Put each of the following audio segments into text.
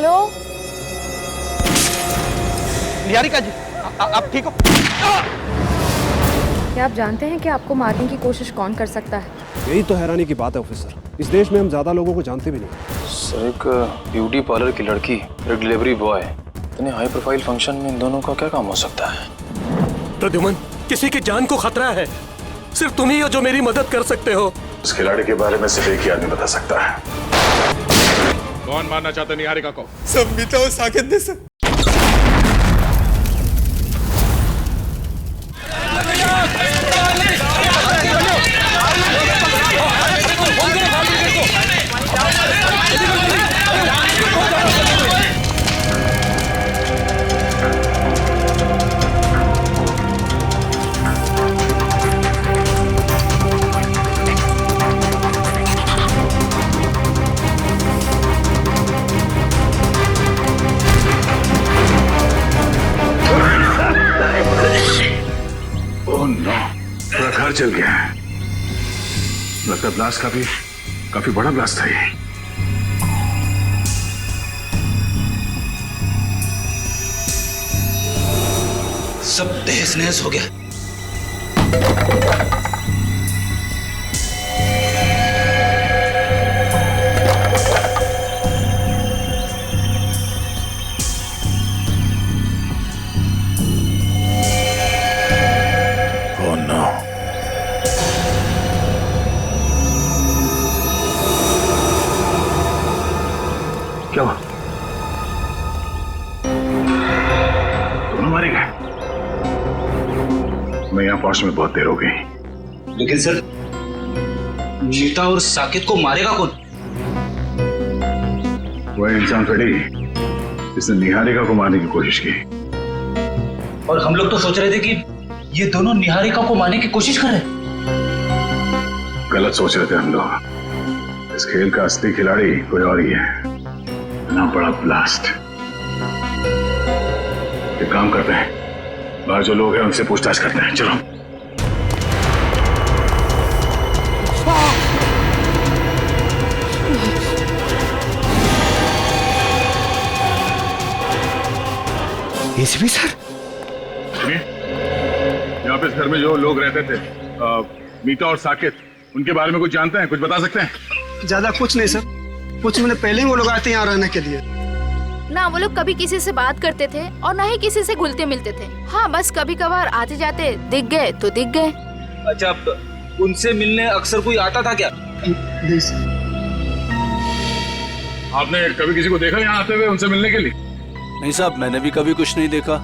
Hello Niharika जी, आप ठीक हो? क्या आप जानते हैं कि आपको मारने की कोशिश कौन कर सकता है? यही तो हैरानी की बात है ऑफिसर, इस देश में हम ज्यादा लोगों को जानते भी नहीं। सर, एक ब्यूटी पार्लर की लड़की, एक डिलीवरी बॉय, इतने हाई प्रोफाइल फंक्शन में इन दोनों का क्या काम हो सकता है? प्रद्युमन, किसी की जान को खतरा है। सिर्फ तुम ही हो जो मेरी मदद कर सकते हो। उस खिलाड़ी के बारे में सिर्फ एक ही आदमी बता सकता है। कौन मारना चाहता है निहारिका को? सब मीता और साकेत ने सर। पूरा घर जल गया है। लगता है ब्लास्ट काफी बड़ा ब्लास्ट था ये। सब तहस नहस हो गया। Oh no. क्या हुआ? दोनों मारे गए? मैं यहाँ पहुंचने में बहुत देर हो गई। लेकिन सर, मीता और साकेत को मारेगा कौन? वह इंसान थोड़ी जिसने निहारिका को मारने की कोशिश की। और हम लोग तो सोच रहे थे कि ये दोनों निहारिका को मारने की कोशिश कर रहे हैं। गलत सोच रहे थे हम लोग। इस खेल का असली खिलाड़ी कोई और ही है। ना बड़ा ब्लास्ट। एक काम करते हैं, बाहर जो लोग हैं उनसे पूछताछ करते हैं। चलो। एसीपी सर, यहाँ पे इस घर में जो लोग रहते थे, मीता और साकेत, उनके बारे में कुछ जानते हैं? कुछ बता सकते हैं? ज्यादा कुछ नहीं सर। कुछ महीने पहले ही वो लोग आए थे यहाँ रहने के लिए। ना वो लोग कभी किसी से बात करते थे और ना ही किसी से घुलते मिलते थे। हाँ, बस कभी कभार आते जाते दिख गए तो दिख गए। अच्छा, उनसे मिलने अक्सर कोई आता था क्या? नहीं सर। आपने कभी किसी को देखा यहाँ आते हुए उनसे मिलने के लिए? नहीं साहब, मैंने भी कभी कुछ नहीं देखा।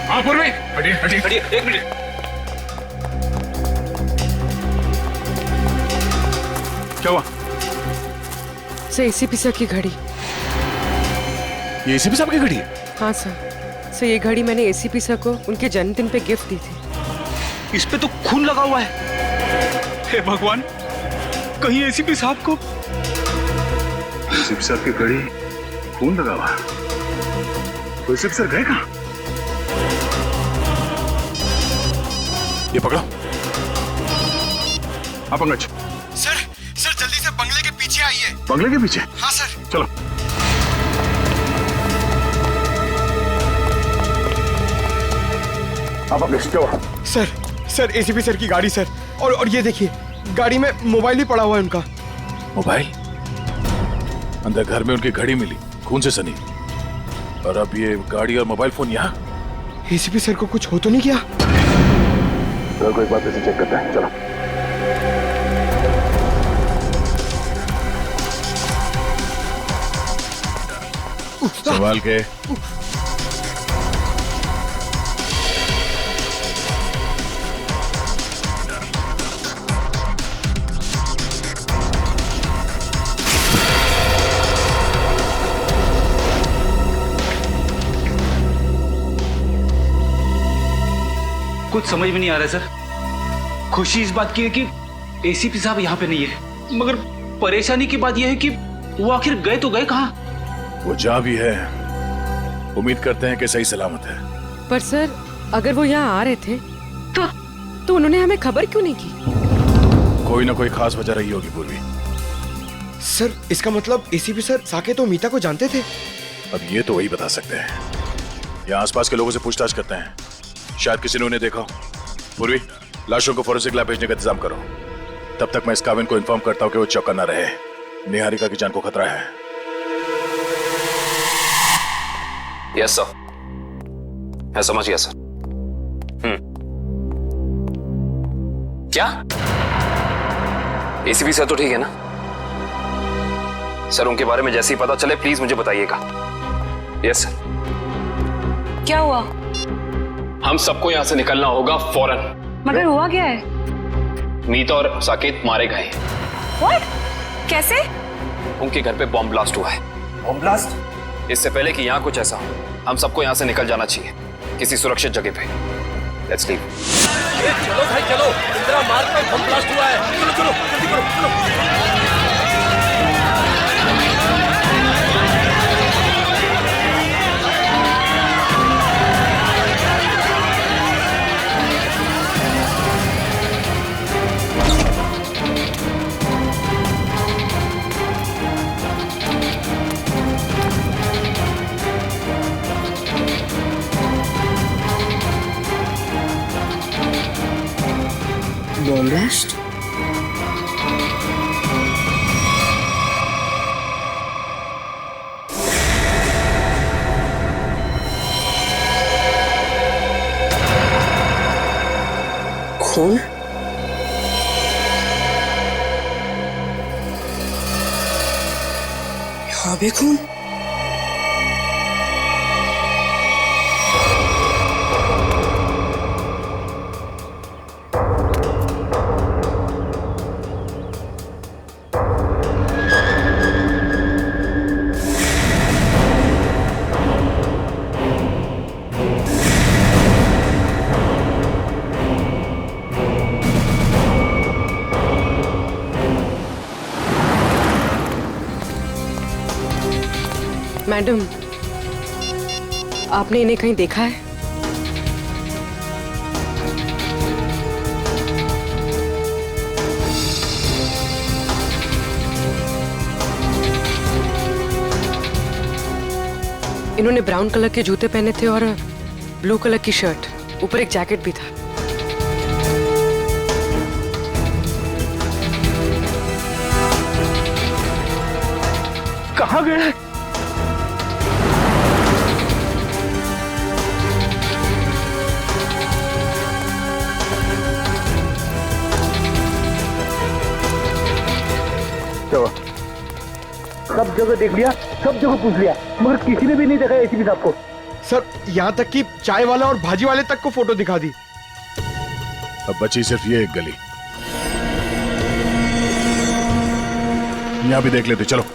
हाँ पूर्वी, हटिए हटिए हटिए, एक मिनट। क्या हुआ? सर, एसीपी सर की घड़ी। ये एसीपी साहब की घड़ी है? हाँ सर, ये घड़ी मैंने एसीपी सर को उनके जन्मदिन पे गिफ्ट दी थी। इस पे तो खून लगा हुआ है। हे भगवान, कहीं एसीपी साहब को। एसीपी साहब की घड़ी, खून लगा हुआ। तो एसीपी सर गए कहाँ? ये पकड़ो। हाँ पंकज। सर जल्दी से बंगले के पीछे आइए। बंगले के पीछे? हाँ सर। चलो। हाँ पंकज, क्या हुआ? सर एसीपी सर की गाड़ी सर। और ये देखिए, गाड़ी में मोबाइल भी पड़ा हुआ है उनका। मोबाइल? अंदर घर में उनकी घड़ी मिली, खून से सनी, और अब ये गाड़ी और मोबाइल फोन यहाँ? एसीपी सर को कुछ हो तो नहीं गया? कोई बात ऐसे चेक करते हैं। चलो। संभाल के। कुछ समझ में नहीं आ रहा है सर। खुशी इस बात की है कि एसीपी साहब यहाँ पे नहीं है, मगर परेशानी की बात यह है कि वो आखिर गए तो गए कहाँ? वो जहाँ भी है, उम्मीद करते हैं कि सही सलामत है। पर सर अगर वो यहाँ आ रहे थे तो उन्होंने हमें खबर क्यों नहीं की? कोई ना कोई खास वजह रही होगी पूर्वी। सर इसका मतलब एसीपी सर साकेत और मीता को जानते थे। अब ये तो वही बता सकते हैं। यहाँ आसपास के लोगों से पूछताछ करते हैं, शायद किसी ने उन्हें देखा हो। पूर्वी, लाशों को फोरेंसिक लैब भेजने का इंतजाम करो। तब तक मैं इस काविन को इन्फॉर्म करता हूँ कि वो चौकन्ना रहे। निहारिका की जान को खतरा है। यस सर, मैं समझ गया सर। क्या एसीपी सर तो ठीक है ना? सर उनके बारे में जैसे ही पता चले प्लीज मुझे बताइएगा। Yes sir. क्या हुआ? हम सबको यहां से निकलना होगा फौरन। मगर हुआ क्या है? मीता और साकेत मारे गए। What? कैसे? उनके घर पे बॉम्ब ब्लास्ट हुआ है। Bomb blast? इससे पहले कि यहाँ कुछ ऐसा हो, हम सबको यहाँ से निकल जाना चाहिए किसी सुरक्षित जगह पे। Let's leave. चलो भाई चलो, इंदिरा मार्ग में बम ब्लास्ट हुआ है। चलो चलो जल्दी करो, चलो। Bomb blast? खून? यहाँ भी खून? मैडम, आपने इन्हें कहीं देखा है? इन्होंने ब्राउन कलर के जूते पहने थे और ब्लू कलर की शर्ट, ऊपर एक जैकेट भी था। कहाँ गए? सब जगह देख लिया, सब जगह पूछ लिया, मगर किसी ने भी नहीं देखा एसीपी साहब को। सर यहाँ तक कि चाय वाला और भाजी वाले तक को फोटो दिखा दी। अब बची सिर्फ ये एक गली, यहाँ भी देख लेते। चलो।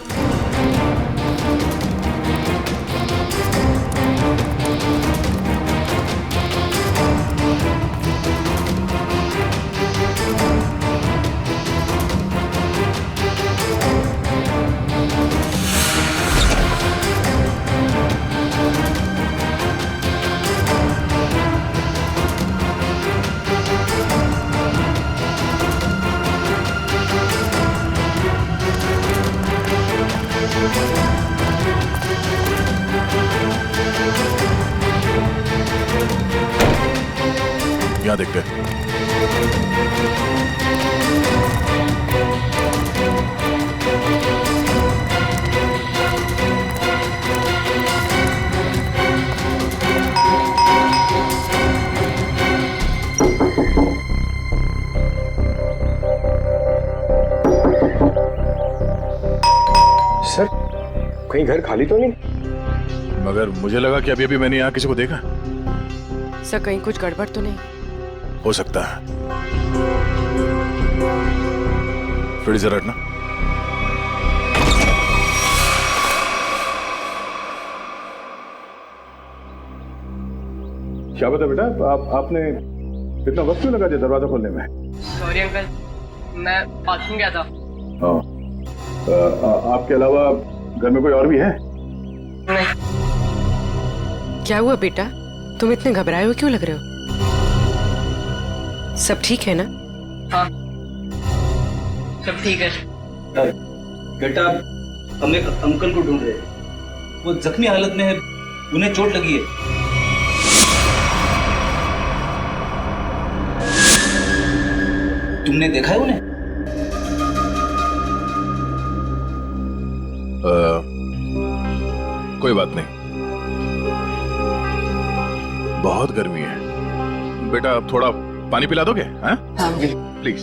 यहाँ देखते हैं। सर कहीं घर खाली तो नहीं? मगर मुझे लगा कि अभी अभी मैंने यहाँ किसी को देखा। सर कहीं कुछ गड़बड़ तो नहीं? हो सकता है। थोड़ी जरा हटना। क्या बता बेटा, आपने इतना वक्त क्यों लगा दिया दरवाजा खोलने में? सॉरी अंकल, मैं बाथरूम गया था। हाँ, आपके अलावा घर में कोई और भी है? नहीं। क्या हुआ बेटा? तुम इतने घबराए हुए क्यों लग रहे हो? सब ठीक है ना? हाँ सब ठीक है। बेटा हम एक अंकल को ढूंढ रहे हैं, वो जख्मी हालत में है, उन्हें चोट लगी है। तुमने देखा है उन्हें? कोई बात नहीं, बहुत गर्मी है। बेटा अब थोड़ा पानी पिला दोगे? हाँ प्लीज।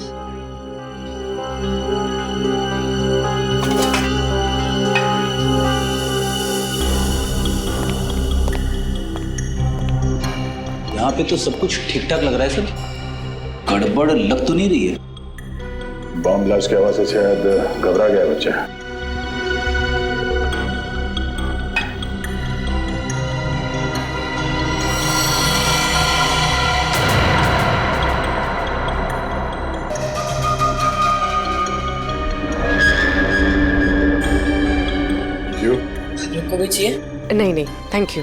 यहाँ पे तो सब कुछ ठीक ठाक लग रहा है सर, गड़बड़ लग तो नहीं रही है। बॉम्ब ब्लास्ट की आवाज से शायद घबरा गया बच्चा। को भी चाहिए? नहीं नहीं thank you.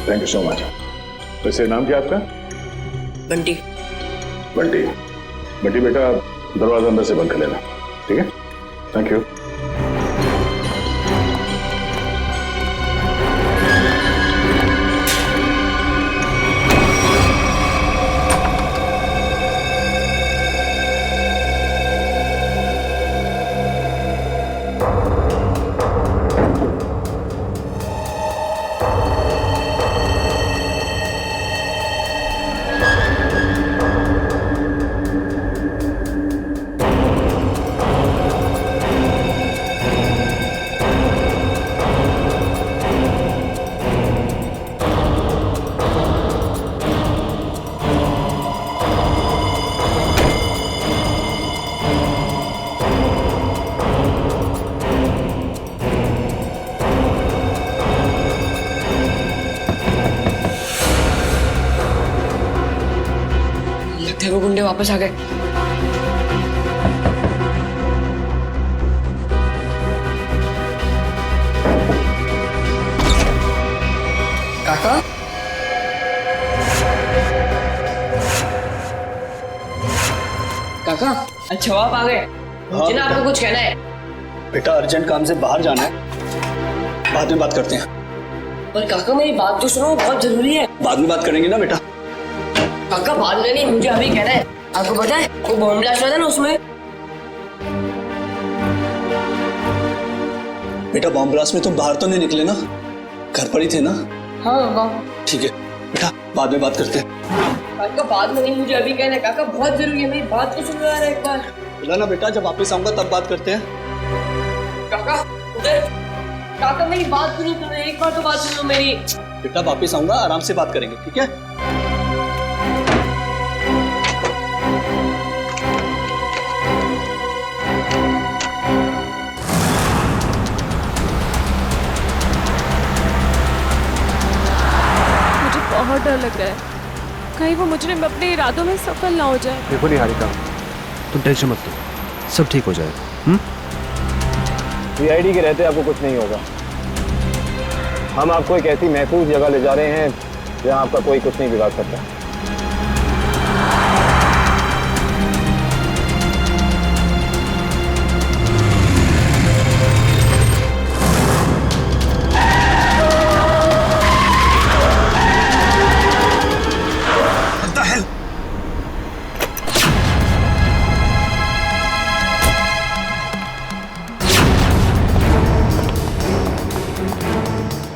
Thank you so much. वैसे नाम क्या आपका? बंटी। बंटी। बंटी बेटा दरवाजा अंदर से बंद कर लेना, ठीक है? Thank you. लगता है वो गुंडे वापस आ गए। काका काका अच्छा आप आ गए। मुझे ना आपको कुछ कहना है। बेटा अर्जेंट काम से बाहर जाना है, बाद में बात करते हैं। पर काका मेरी बात तो सुनो, बहुत जरूरी है। बाद में बात करेंगे ना बेटा। काका बाद में नहीं, मुझे अभी कहना है। आपको पता है वो बॉम्ब ब्लास्ट हुआ था ना, उसमें बेटा बॉम्ब ब्लास्ट में तुम बाहर तो नहीं निकले ना, घर पर ही थे ना? हाँ ठीक है बेटा, बाद में बात करते हैं। काका बाद में नहीं, मुझे अभी कहना है। काका बहुत जरूरी है, मेरी बात तो सुनो यार एक बार। बोला ना बेटा, जब वापस आऊंगा तब बात करते हैं। काका उधर, काका मेरी बात सुनो, तुम्हें एक बार तो बात सुनो मेरी। बेटा वापस आऊंगा, आराम से बात करेंगे, ठीक है? बहुत डर लग रहा है, कहीं वो मुजरिम अपने इरादों में सफल ना हो जाए। देखो निहारिका, तुम टेंशन मत लो, सब ठीक हो जाएगा। सीआईडी के रहते आपको कुछ नहीं होगा। हम आपको एक ऐसी महफूज जगह ले जा रहे हैं जहां आपका कोई कुछ नहीं बिगाड़ सकता।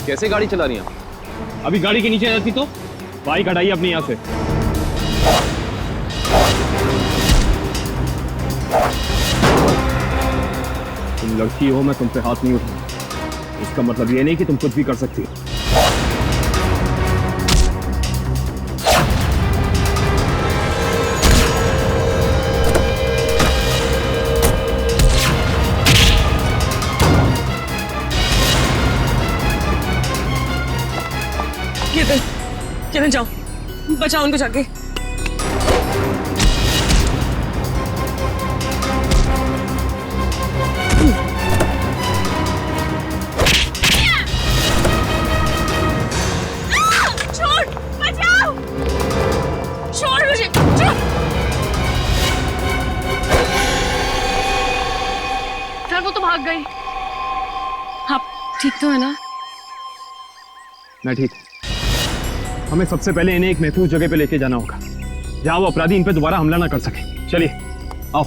कैसे गाड़ी चला रही हैं? अभी गाड़ी के नीचे आ जाती तो बाइक हटाइए अपने यहाँ से। तुम लड़की हो, मैं तुम पे हाथ नहीं उठाऊंगा। इसका मतलब ये नहीं कि तुम कुछ भी कर सकती हो। किरण जाओ, बचाओ उनको जाके। तो भाग गई। आप ठीक तो है ना? मैं ठीक। हमें सबसे पहले इन्हें एक महफूज जगह पे लेके जाना होगा जहां वो अपराधी इन पे दोबारा हमला ना कर सके। चलिए आओ।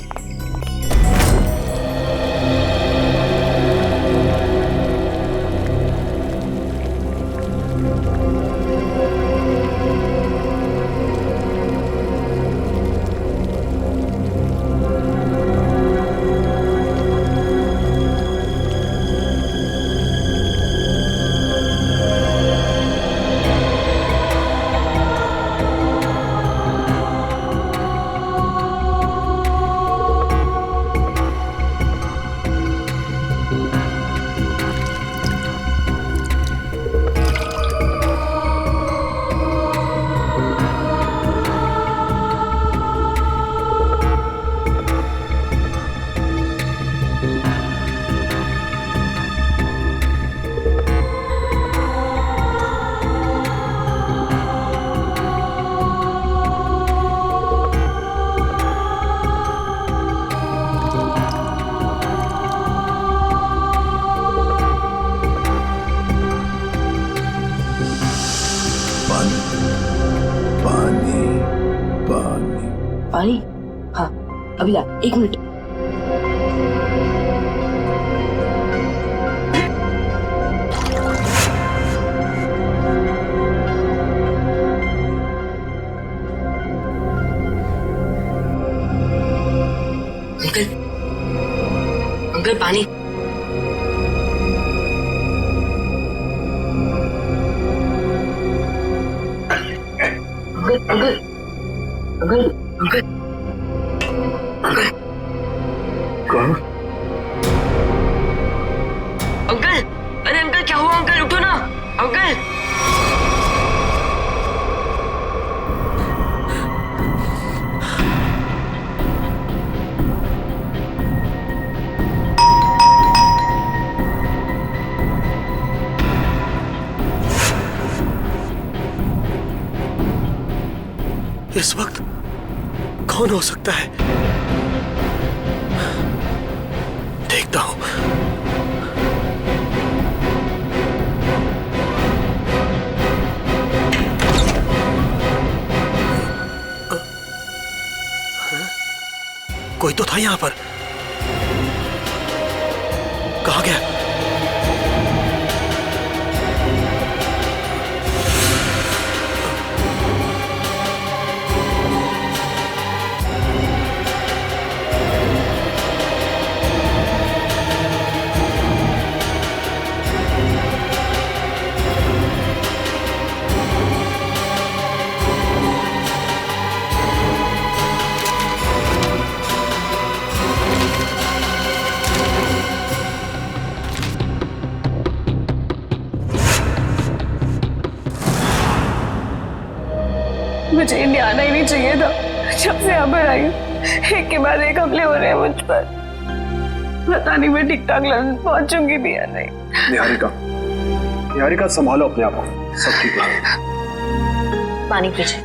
पानी? हाँ अभी ला, 1 मिनट। अंकल, अंकल पानी। अंकल अंकल अंकल अंकल कौन? अंकल, अरे अंकल क्या हुआ? अंकल उठो ना अंकल। इस वक्त कौन हो सकता है? देखता हूं। कोई तो था यहां पर। कहां गया? मुझे इंडिया आना ही नहीं चाहिए था। जब से यहाँ पर आई हूँ एक के बाद एक हमले हो रहे हैं मुझ पर। पता नहीं मैं ठीक ठाक लंदन पहुंचूंगी भी या नहीं। निहारिका संभालो अपने आप को, सब ठीक है। पानी पीजिए।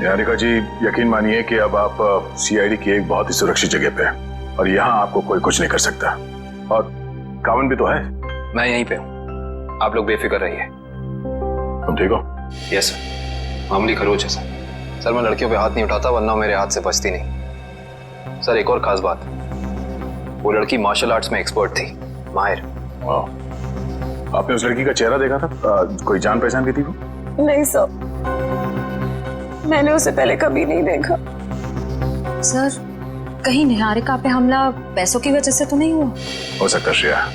निहारिका जी, यकीन मानिए कि अब आप सीआईडी की एक बहुत ही सुरक्षित जगह पे हैं और यहाँ आपको कोई कुछ नहीं कर सकता। और कावन भी तो है। मैं यहीं पे हूँ, आप लोग बेफिक्र रहिए। तुम ठीक हो? यस सर, मामूली खरोच है सर। मैं लड़कियों पे हाथ नहीं उठाता वरना मेरे हाथ से बचती नहीं। सर एक और खास बात, वो लड़की मार्शल आर्ट्स में एक्सपर्ट थी, माहिर। आपने उस लड़की का चेहरा देखा था? कोई जान पहचान की थी वो? नहीं सर, मैंने उसे पहले कभी नहीं देखा। सर कहीं निहारिका पे हमला पैसों की वजह से तो नहीं हुआ? हो सकता श्रेया,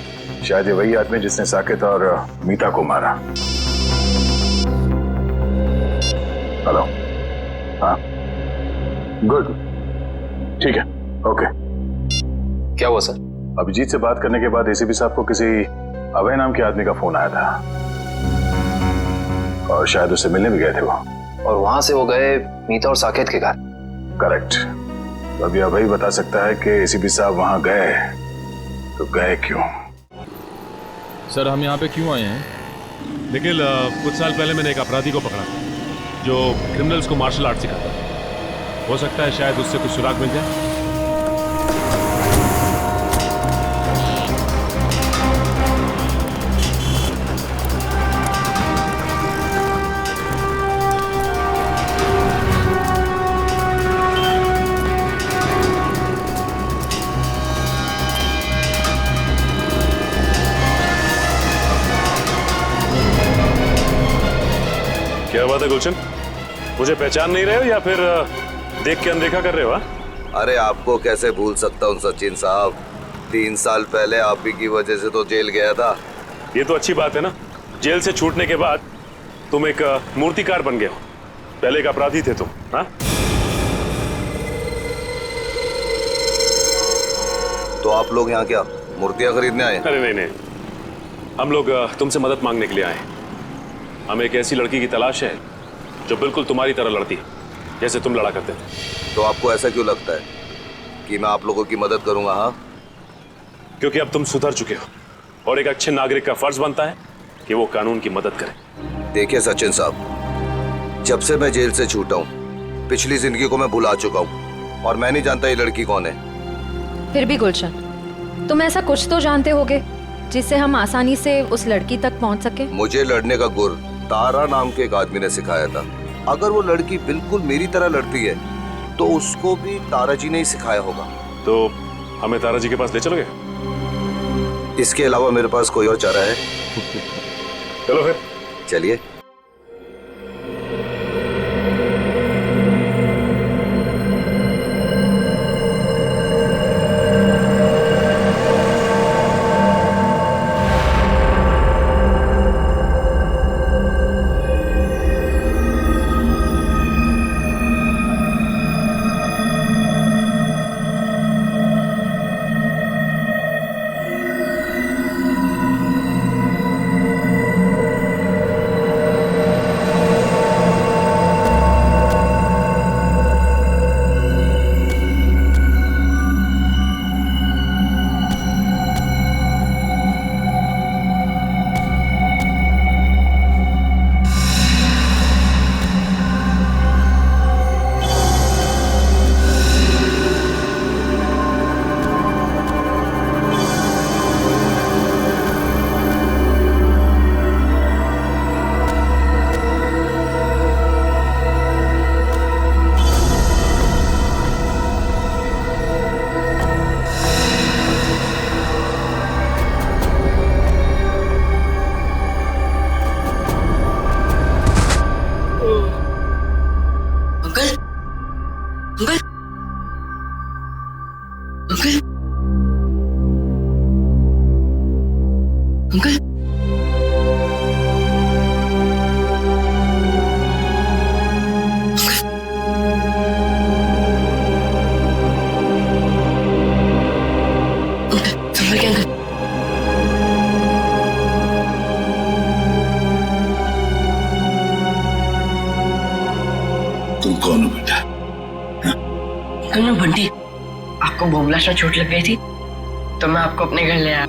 शायद ये वही आदमी जिसने साकेत और मीता को मारा। हेलो, हाँ गुड, ठीक है, ओके। क्या हुआ सर? अभिजीत से बात करने के बाद एसीपी साहब को किसी अभय नाम के आदमी का फोन आया था और शायद उससे मिलने भी गए थे वो। और वहां से वो गए मीता और साकेत के घर? करेक्ट। तो अभी अभय बता सकता है कि एसीपी साहब वहां गए तो गए क्यों। सर हम यहाँ पे क्यों आए हैं? निखिल, कुछ साल पहले मैंने एक अपराधी को पकड़ा जो क्रिमिनल्स को मार्शल आर्ट सिखाता है। हो सकता है शायद उससे कुछ सुराग मिल जाए। बात है गुलशन, मुझे पहचान नहीं रहे हो या फिर देख के अनदेखा कर रहे हो? अरे आपको कैसे भूल सकता हूँ सचिन साहब, 3 साल पहले आप ही की वजह से तो जेल गया था। ये तो अच्छी बात है ना, जेल से छूटने के बाद तुम एक मूर्तिकार बन गए हो, पहले एक अपराधी थे तुम। हाँ, तो आप लोग यहाँ क्या मूर्तियां खरीदने आए? अरे नहीं नहीं, हम लोग तुमसे मदद मांगने के लिए आए। हमें एक ऐसी लड़की की तलाश है जो बिल्कुल तुम्हारी तरह लड़ती है, जैसे तुम लड़ा करते थे। तो आपको ऐसा क्यों लगता है कि मैं आप लोगों की मदद करूंगा? हाँ, क्योंकि अब तुम सुधर चुके हो और एक अच्छे नागरिक का फर्ज बनता है कि वो कानून की मदद करे। देखिए सचिन साहब, जब से मैं जेल से छूटा हूँ पिछली जिंदगी को मैं भुला चुका हूँ और मैं नहीं जानता ये लड़की कौन है। फिर भी गुलशन, तुम ऐसा कुछ तो जानते होगे जिससे हम आसानी से उस लड़की तक पहुंच सके। मुझे लड़ने का गुर तारा नाम के एक आदमी ने सिखाया था। अगर वो लड़की बिल्कुल मेरी तरह लड़ती है तो उसको भी तारा जी ने ही सिखाया होगा। तो हमें तारा जी के पास ले चलोगे? इसके अलावा मेरे पास कोई और चारा है? चलो फिर चलिए। तुम कौन हो बेटा? कल मैं बंटी, आपको बोमलाश में चोट लग गई थी तो मैं आपको अपने घर ले आया।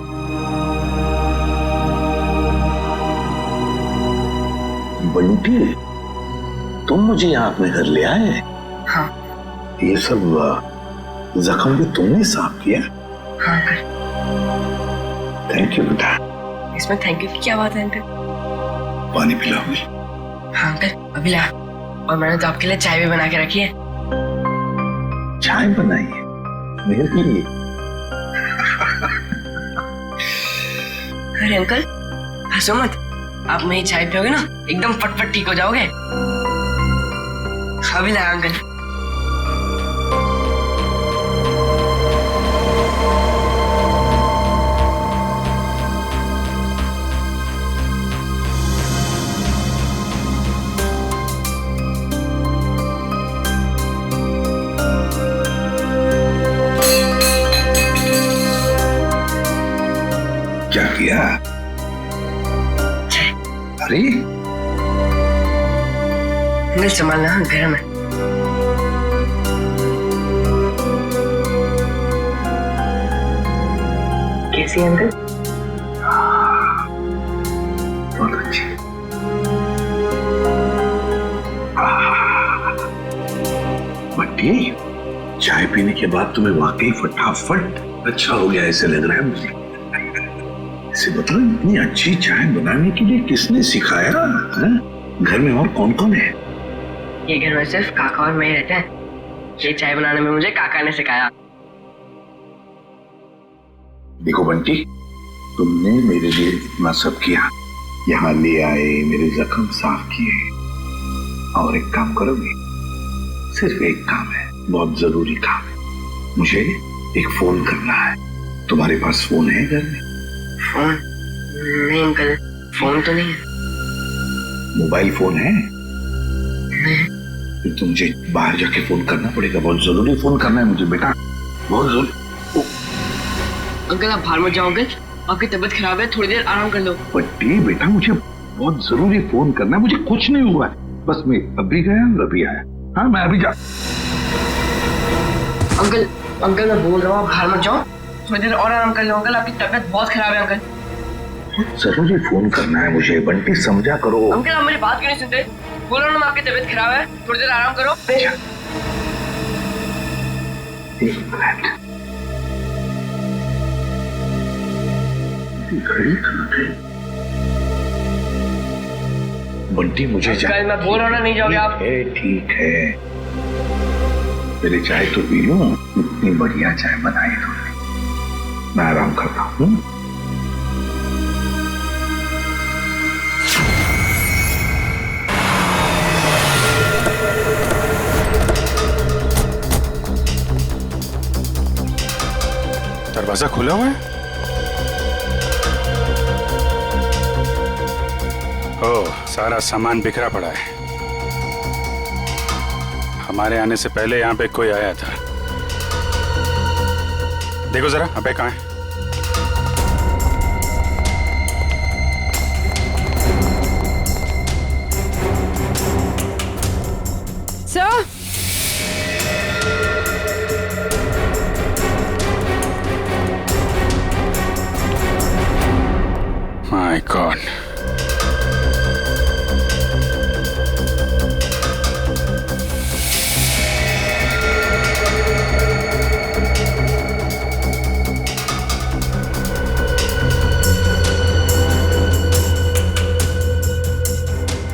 बंटी, तुम मुझे यहाँ अपने घर ले आए? हाँ। ये सब जख्म भी तुमने साफ किया? हाँ अंकल। थैंक यू बेटा। इसमें थैंक यू की क्या बात है अंकल? पानी पिलाओगे? हाँ अंकल, अभी ला। और मैंने तो आपके लिए चाय भी बना के रखी है। चाय बनाई है मेरे लिए? अरे अंकल हंसो मत, आप मेरी चाय पियोगे ना एकदम फटफट ठीक हो जाओगे। अभी ला अंकल। क्या किया? अरे अंकल संभालना, गरम है। कैसी है अंकल? बहुत अच्छी। बट्टी, चाय पीने के बाद तुम्हें वाकई फटाफट अच्छा हो गया ऐसे लग रहा है मुझे। इसे बताओ, इतनी अच्छी चाय बनाने के लिए किसने सिखाया? घर में और कौन कौन है? ये घर में सिर्फ काका और मैं रहते हैं। ये चाय बनाने में मुझे काका ने सिखाया। देखो बंटी, तुमने मेरे लिए इतना सब किया, यहाँ ले आए, मेरे जख्म साफ किए, और एक काम करोगे? सिर्फ एक काम है, बहुत जरूरी काम है। मुझे एक फोन करना है। तुम्हारे पास फोन है घर में? फोन? नहीं अंकल, फोन तो नहीं है। मोबाइल फोन है? नहीं। फिर तो मुझे बाहर जाके फोन करना पड़ेगा। बहुत जरूरी फोन करना है मुझे बेटा, बहुत जरूरी। अंकल आप बाहर मत जाओ अंकल, आपकी तबीयत खराब है, थोड़ी देर आराम कर लो। बट्टी बेटा, मुझे बहुत जरूरी फोन करना है। मुझे कुछ नहीं हुआ है, बस मैं अभी गया और अभी आया। हाँ मैं अभी जा। अंकल अंकल मैं बोल रहा हूँ, आप बाहर मत जाओ, थोड़ी देर और आराम कर लो अंकल, आपकी तबीयत बहुत खराब है अंकल। जरूरी फोन करना है मुझे, बंटी समझा करो। अंकल आप मेरी बात क्यों नहीं सुनते? बोलो ना आपकी तबीयत खराब है, थोड़ी देर आराम करो। एक मिनट, घड़ी कहाँ गई? बंटी मुझे अंकल मैं बोल रहा हूँ ना, नहीं जाओगे आप? ठीक है, मेरी चाय तो पी लो। इतनी बढ़िया चाय बनाई तुमने, मैं आराम करता हूँ। दरवाजा खुला हुआ है? ओह, सारा सामान बिखरा पड़ा है। हमारे आने से पहले यहाँ पे कोई आया था। देखो जरा, अबे कहाँ है? सर, माय गॉड,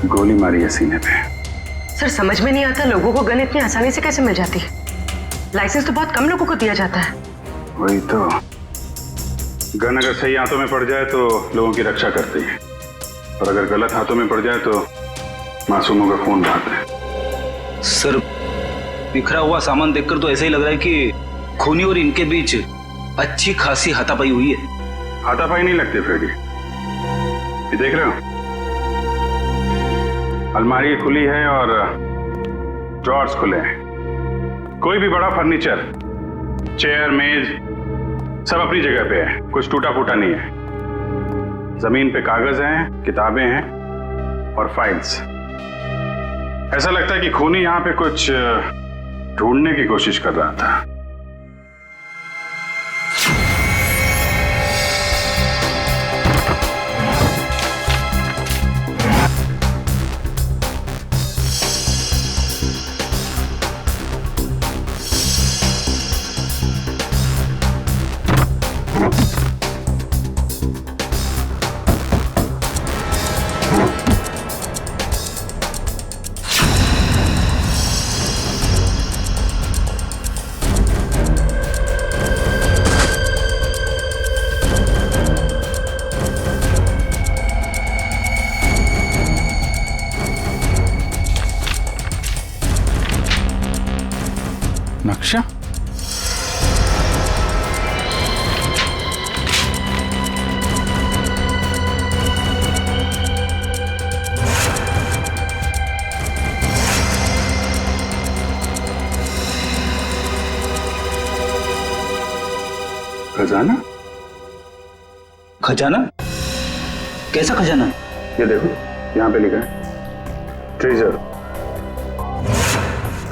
गोली मारी है सीने पे। सर समझ में नहीं आता लोगों को गन इतनी आसानी से कैसे मिल जाती है। लाइसेंस तो बहुत कम लोगों को दिया जाता है। वही तो, गन अगर सही हाथों में पड़ जाए तो लोगों की रक्षा करती है, और अगर गलत हाथों में पड़ जाए तो मासूमों का खून बहाता है। सर बिखरा हुआ सामान देखकर तो ऐसा ही लग रहा है कि खूनी और इनके बीच अच्छी खासी हाथापाई हुई है। हाथापाई नहीं लगती फ्रेडी, ये देख रहे हो, अलमारी खुली है और ड्रॉर्स खुले हैं। कोई भी बड़ा फर्नीचर, चेयर, मेज, सब अपनी जगह पे है, कुछ टूटा फूटा नहीं है। जमीन पे कागज हैं, किताबें हैं और फाइल्स। ऐसा लगता है कि खूनी यहां पे कुछ ढूंढने की कोशिश कर रहा था। नक्शा? खजाना? खजाना? कैसा खजाना? ये देखो, यहाँ पे लिखा है ट्रेजर,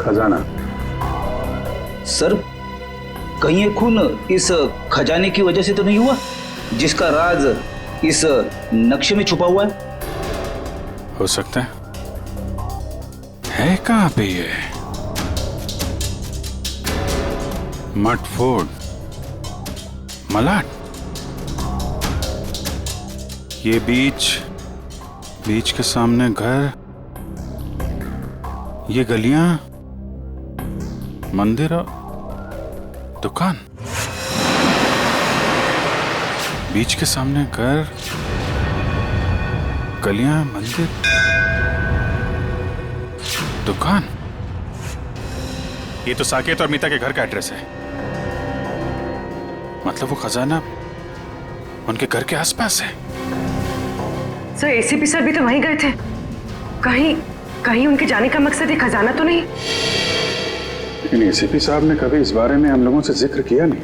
खजाना। सर कहीं ये खून इस खजाने की वजह से तो नहीं हुआ जिसका राज इस नक्शे में छुपा हुआ है? हो सकता है कहाँ पे ये? मटफोर्ड, मलाड, ये बीच के सामने घर, ये गलियां, मंदिर और दुकान। बीच के सामने घर, गलियां, मंदिर। दुकान? ये तो साकेत और मीता के घर का एड्रेस है। मतलब वो खजाना उनके घर के आसपास है। सर एसीपी सर भी तो वहीं गए थे। कहीं कहीं उनके जाने का मकसद ये खजाना तो नहीं? लेकिन एसीपी साहब ने कभी इस बारे में हम लोगों से जिक्र किया नहीं।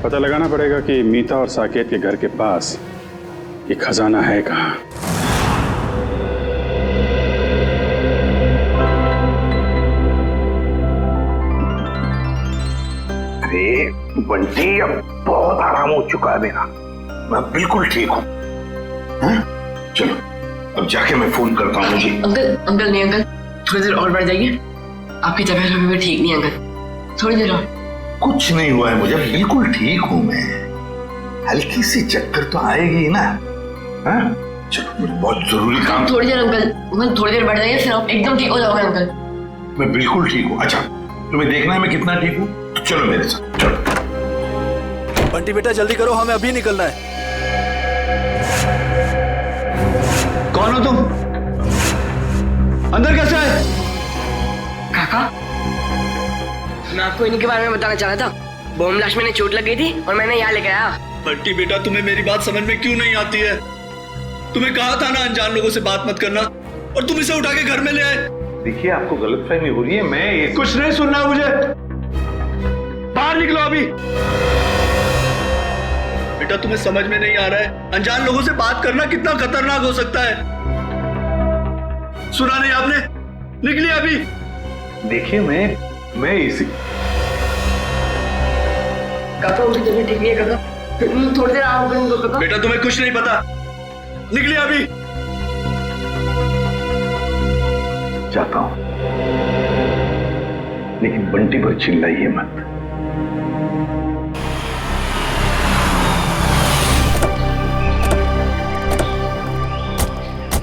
पता लगाना पड़ेगा कि मीता और साकेत के घर के पास ये खजाना है कहाँ। अरे बंटी, अब बहुत आराम हो चुका है मेरा, मैं बिल्कुल ठीक हूँ। चलो अब जाके मैं फोन करता हूँ जी। अंकल नहीं अंकल, थोड़ी देर और बढ़ जाइए। आपकी तबीयत अभी भी ठीक नहीं है अंकल, थोड़ी देर और। कुछ नहीं हुआ है मुझे, बिल्कुल ठीक हूँ मैं। हल्की सी चक्कर तो आएगी ना। हाँ? चलो मुझे बहुत जरूरी काम। थोड़ी देर अंकल, थोड़ी देर बढ़ जाइए, फिर आप एकदम ठीक हो जाओगे अंकल। मैं बिल्कुल ठीक हूँ। अच्छा तुम्हें देखना है मैं कितना ठीक हूँ, तो चलो मेरे साथ चलो। बंटी बेटा जल्दी करो, हमें अभी निकलना है। कौन हो तुम? अंदर कैसे आए? काका, मैं आपको इन्हीं के बारे में बताना चाह रहा था। बॉम्ब ब्लास्ट में चोट लग गई थी और मैंने यहाँ लेकर आया। बंटी बेटा तुम्हें मेरी बात समझ में क्यों नहीं आती है? तुम्हें कहा था ना अनजान लोगों से बात मत करना, और तुम इसे उठा के घर में ले आए। देखिए आपको गलतफहमी हो रही है, मैं कुछ नहीं सुनना मुझे, बाहर निकलो अभी। बेटा तुम्हें समझ में नहीं आ रहा है, अनजान लोगों से बात करना कितना खतरनाक हो सकता है। सुना नहीं आपने? निकलिए अभी। देखिए मैं इसी काका उनकी तबीयत ठीक नहीं है काका, थोड़ी देर आराम करेंगे काका। बेटा तुम्हें कुछ नहीं पता, निकलिए अभी। जाता हूं, लेकिन बंटी पर चिल्लाइए मत।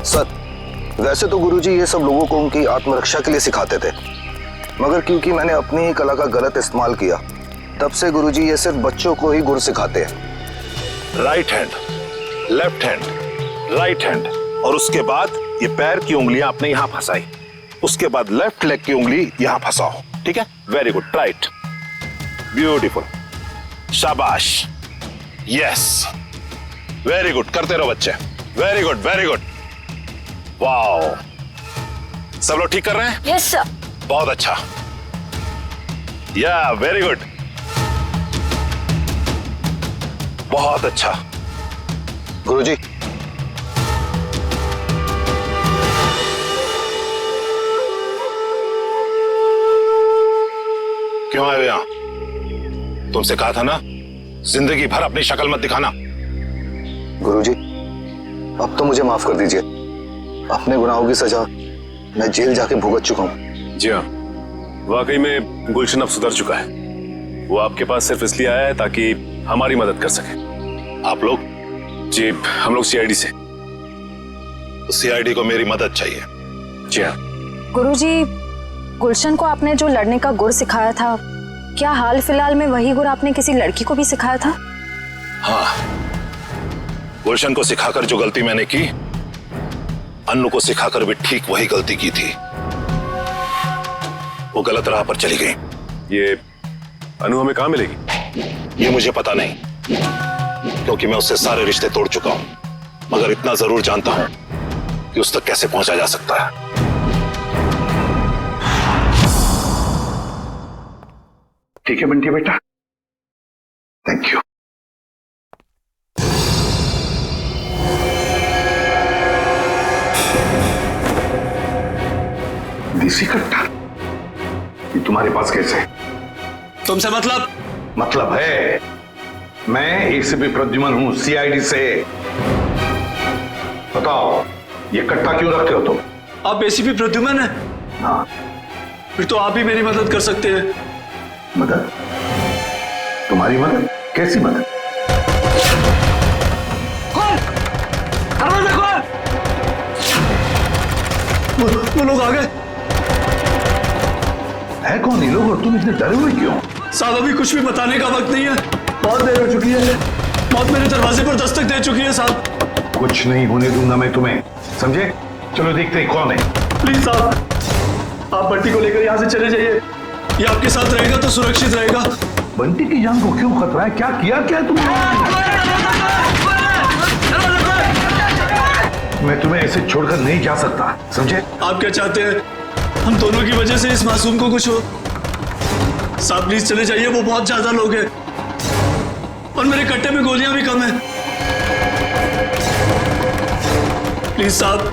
सर, वैसे तो गुरुजी ये सब लोगों को उनकी आत्मरक्षा के लिए सिखाते थे, मगर क्योंकि मैंने अपनी ही कला का गलत इस्तेमाल किया, तब से गुरुजी ये सिर्फ बच्चों को ही गुर सिखाते हैं। Right hand, left hand, right hand, और उसके बाद ये पैर की उंगलियां आपने यहां फंसाई, उसके बाद लेफ्ट लेग की उंगली यहां फंसाओ। ठीक है? वेरी गुड, राइट, ब्यूटीफुल, शाबाश, यस, वेरी गुड, करते रहो बच्चे, very good, very good, wow. सब लोग ठीक कर रहे हैं? Yes sir. बहुत अच्छा, या वेरी गुड, बहुत अच्छा। गुरुजी, क्यों आए हो यहां? तुमसे कहा था ना जिंदगी भर अपनी शक्ल मत दिखाना। गुरुजी, अब तो मुझे माफ कर दीजिए। अपने गुनाहों की सजा मैं जेल जाके भुगत चुका हूं। जी हाँ, वाकई में गुलशन अब सुधर चुका है। वो आपके पास सिर्फ इसलिए आया है ताकि हमारी मदद कर सके। आप लोग? जी, हम लोग सीआईडी से। तो सीआईडी को मेरी मदद चाहिए। जी हाँ। गुरुजी, गुलशन को आपने जो लड़ने का गुर सिखाया था, क्या हाल फिलहाल में वही गुर आपने किसी लड़की को भी सिखाया था? हाँ, गुलशन को सिखाकर जो गलती मैंने की, अन्नू को सिखाकर भी ठीक वही गलती की थी। वो गलत राह पर चली गई। ये अनु हमें कहां मिलेगी? ये मुझे पता नहीं, क्योंकि मैं उससे सारे रिश्ते तोड़ चुका हूं, मगर इतना जरूर जानता हूं कि उस तक कैसे पहुंचा जा सकता है। ठीक है बंटी बेटा, थैंक यू। देसी कट्टा ये तुम्हारे पास कैसे है? तुमसे मतलब है, मैं एसीपी प्रद्युमन हूं, सीआईडी से। बताओ ये कट्टा क्यों रखते हो तुम? आप एसीपी प्रद्युमन हैं? हाँ। फिर तो आप ही मेरी मदद कर सकते हैं। मदद? तुम्हारी मदद? कैसी मदद? कौन? दरवाजा खोल! वो लोग आ गए। है कौन ये लोग और तुम इतने डरे हुए क्यों? साहब अभी कुछ भी बताने का वक्त नहीं है, बहुत देर हो चुकी है। मौत मेरे दरवाजे पर दस्तक दे चुकी है साहब। कुछ नहीं होने दूंगा मैं तुम्हें, समझे? चलो देखते हैं कौन है। प्लीज साहब, आप बंटी को लेकर यहाँ से चले जाइए। ये आपके साथ रहेगा तो सुरक्षित रहेगा। बंटी की जान को क्यों खतरा है? क्या किया क्या तुमने? मैं तुम्हें ऐसे छोड़कर नहीं जा सकता, समझे? आप क्या चाहते हैं? हम दोनों की वजह से इस मासूम को कुछ हो? साहब प्लीज चले जाइए, वो बहुत ज्यादा लोग हैं और मेरे कट्टे में गोलियां भी कम हैं। प्लीज साहब,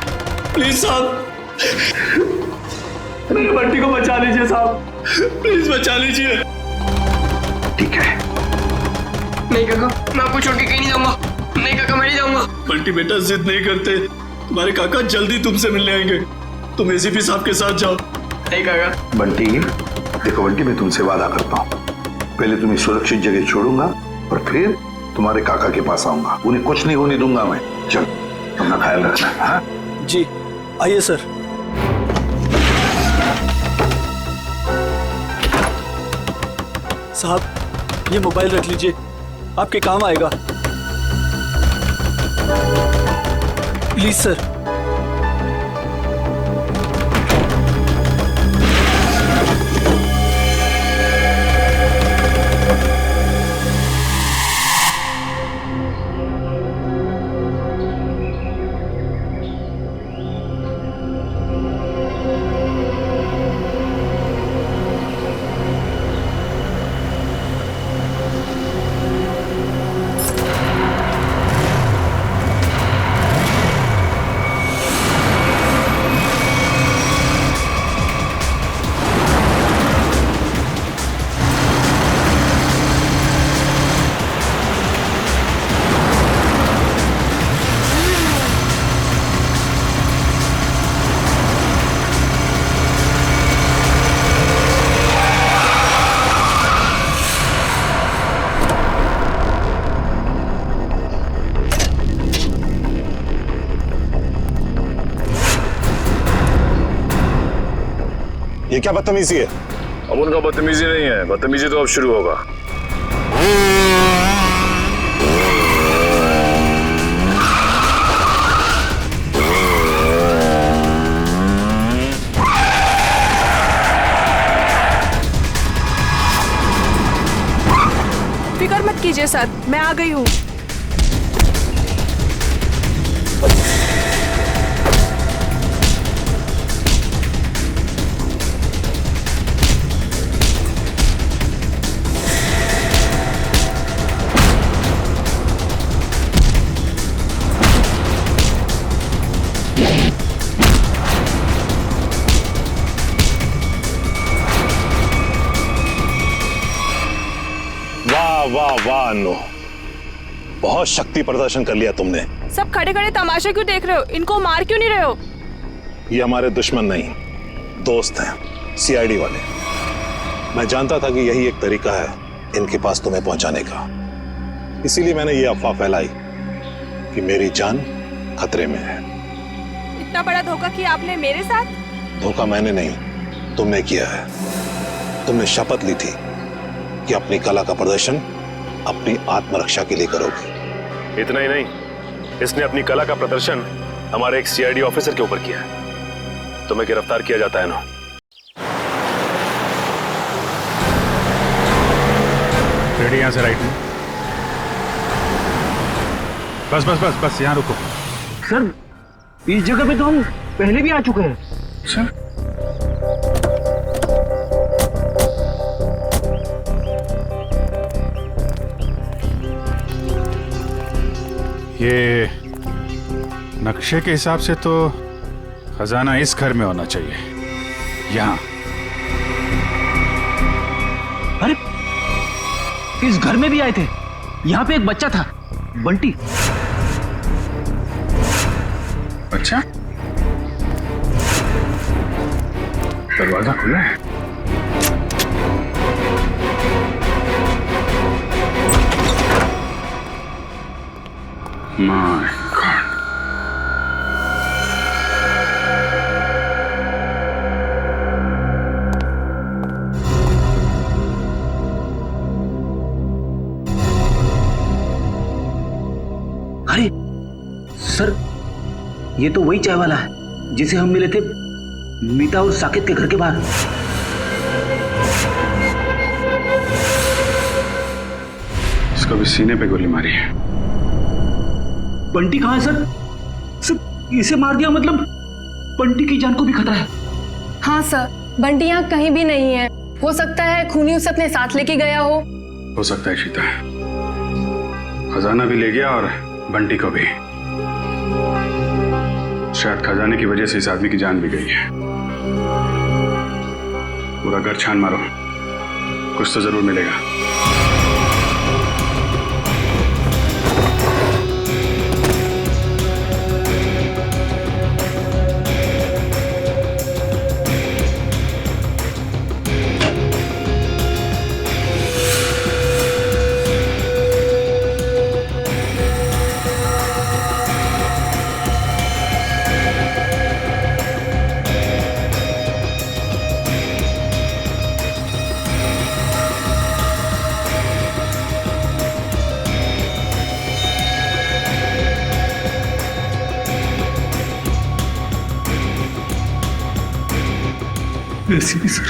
प्लीज साहब, मेरे बंटी को बचा लीजिए साहब, प्लीज बचा लीजिए। ठीक है। नहीं काका, मैं आपको छोड़ के कहीं नहीं जाऊंगा। नहीं काका, मैं नहीं जाऊंगा। बंटी बेटा जिद नहीं करते, तुम्हारे काका जल्दी तुमसे मिलने आएंगे। तुम एसीपी साहब के साथ जाओ। नहीं काका। बंटी देखो बंटी, मैं तुमसे वादा करता हूँ, पहले तुम्हें सुरक्षित जगह छोड़ूंगा और फिर तुम्हारे काका के पास आऊंगा। उन्हें कुछ नहीं होने दूंगा मैं। चल अपना ख्याल रखना। हाँ जी आइए सर। साहब ये मोबाइल रख लीजिए, आपके काम आएगा। Please sir. ये क्या बदतमीजी है? अब उनका बदतमीजी नहीं है, बदतमीजी तो अब शुरू होगा। फिक्र मत कीजिए सर, मैं आ गई हूँ। वाह वाह अन्नू, बहुत शक्ति प्रदर्शन कर लिया तुमने। सब खड़े खड़े तमाशा क्यों देख रहे हो? इनको मार क्यों नहीं रहे हो? ये हमारे दुश्मन नहीं, दोस्त हैं, सीआईडी वाले। मैं जानता था कि यही एक तरीका है इनके पास तुम्हें पहुंचाने का, इसीलिए मैंने ये अफवाह फैलाई कि मेरी जान खतरे में है। इतना बड़ा धोखा किया आपने मेरे साथ? धोखा मैंने नहीं, तुमने किया है। तुमने शपथ ली थी कि अपनी कला का प्रदर्शन अपनी आत्मरक्षा के लिए करोगे। इतना ही नहीं, इसने अपनी कला का प्रदर्शन हमारे एक सीआईडी ऑफिसर के ऊपर किया है। तुम्हें गिरफ्तार किया जाता है ना। रेडी, यहां से राइट में। बस बस बस बस यहां रुको। सर इस जगह पे तो हम पहले भी आ चुके हैं। सर ये नक्शे के हिसाब से तो खजाना इस घर में होना चाहिए, यहाँ। अरे इस घर में भी आए थे। यहाँ पे एक बच्चा था, बंटी। अच्छा, दरवाजा खुला है। My God. अरे सर, ये तो वही चाय वाला है जिसे हम मिले थे मीता और साकेत के घर के बाहर। इसको भी सीने पे गोली मारी है। बंटी कहाँ है सर? सर इसे मार दिया मतलब बंटी की जान को भी खतरा है। हाँ सर, बंटी यहाँ कहीं भी नहीं है। हो सकता है खूनी उसे अपने साथ लेके गया हो सकता है शीता, खजाना भी ले गया और बंटी को भी। शायद खजाने की वजह से इस आदमी की जान भी गई है। पूरा घर छान मारो, कुछ तो जरूर मिलेगा। ACP sir,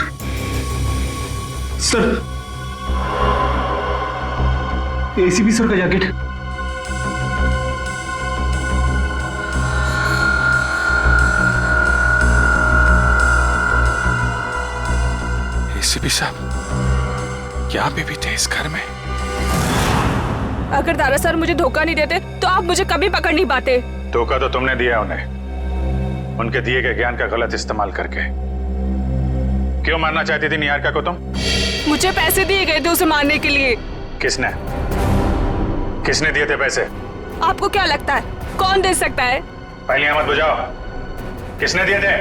sir ACP sir का जैकेट। एसीपी साहब, क्या आप भी थे इस घर में? अगर दारा सर मुझे धोखा नहीं देते तो आप मुझे कभी पकड़ नहीं पाते। धोखा तो तुमने दिया उन्हें, उनके दिए गए ज्ञान का गलत इस्तेमाल करके। क्यों मारना चाहती थी निहारिका को तुम? मुझे पैसे दिए गए थे उसे मारने के लिए। किसने किसने दिए थे पैसे? आपको क्या लगता है कौन दे सकता है? पहले मत बुझाओ, किसने दिए थे?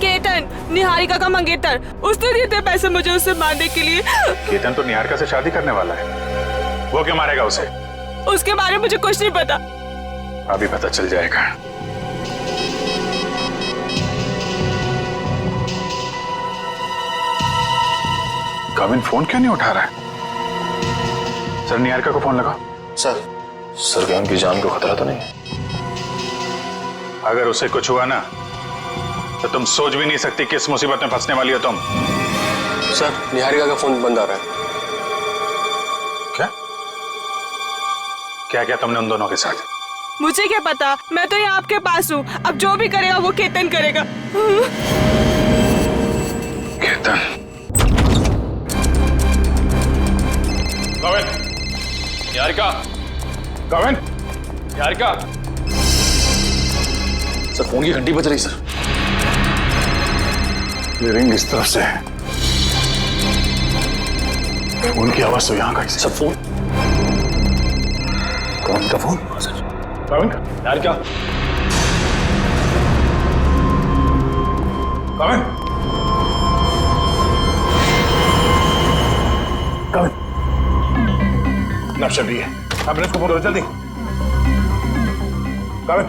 केतन, निहारिका का मंगेतर, उसने दिए थे पैसे मुझे उसे मारने के लिए। केतन तो निहारिका से शादी करने वाला है, वो क्यों मारेगा उसे? उसके बारे में मुझे कुछ नहीं पता। अभी पता चल जाएगा। काविन फोन क्यों नहीं उठा रहा है? सर निहारिका को फोन लगाओ। सर क्या उनकी जान को खतरा तो नहीं है? अगर उसे कुछ हुआ ना तो तुम सोच भी नहीं सकती किस मुसीबत में फंसने वाली हो तुम। सर निहारिका का फोन बंद आ रहा है। क्या क्या क्या तुमने उन दोनों के साथ? मुझे क्या पता, मैं तो यहाँ आपके पास हूँ। अब जो भी करेगा वो केतन करेगा। केतन, काविन, निहारिका, काविन, निहारिका। सर फोन की घंटी बज रही सर। ये रिंग इस तरफ से है, फोन की आवाज तो यहाँ का। सर फोन कौन का फोन? काविन, निहारिका, काविन, काविन, नक्शा भी है। एम्बुलेंस को फोन करो जल्दी। काविन,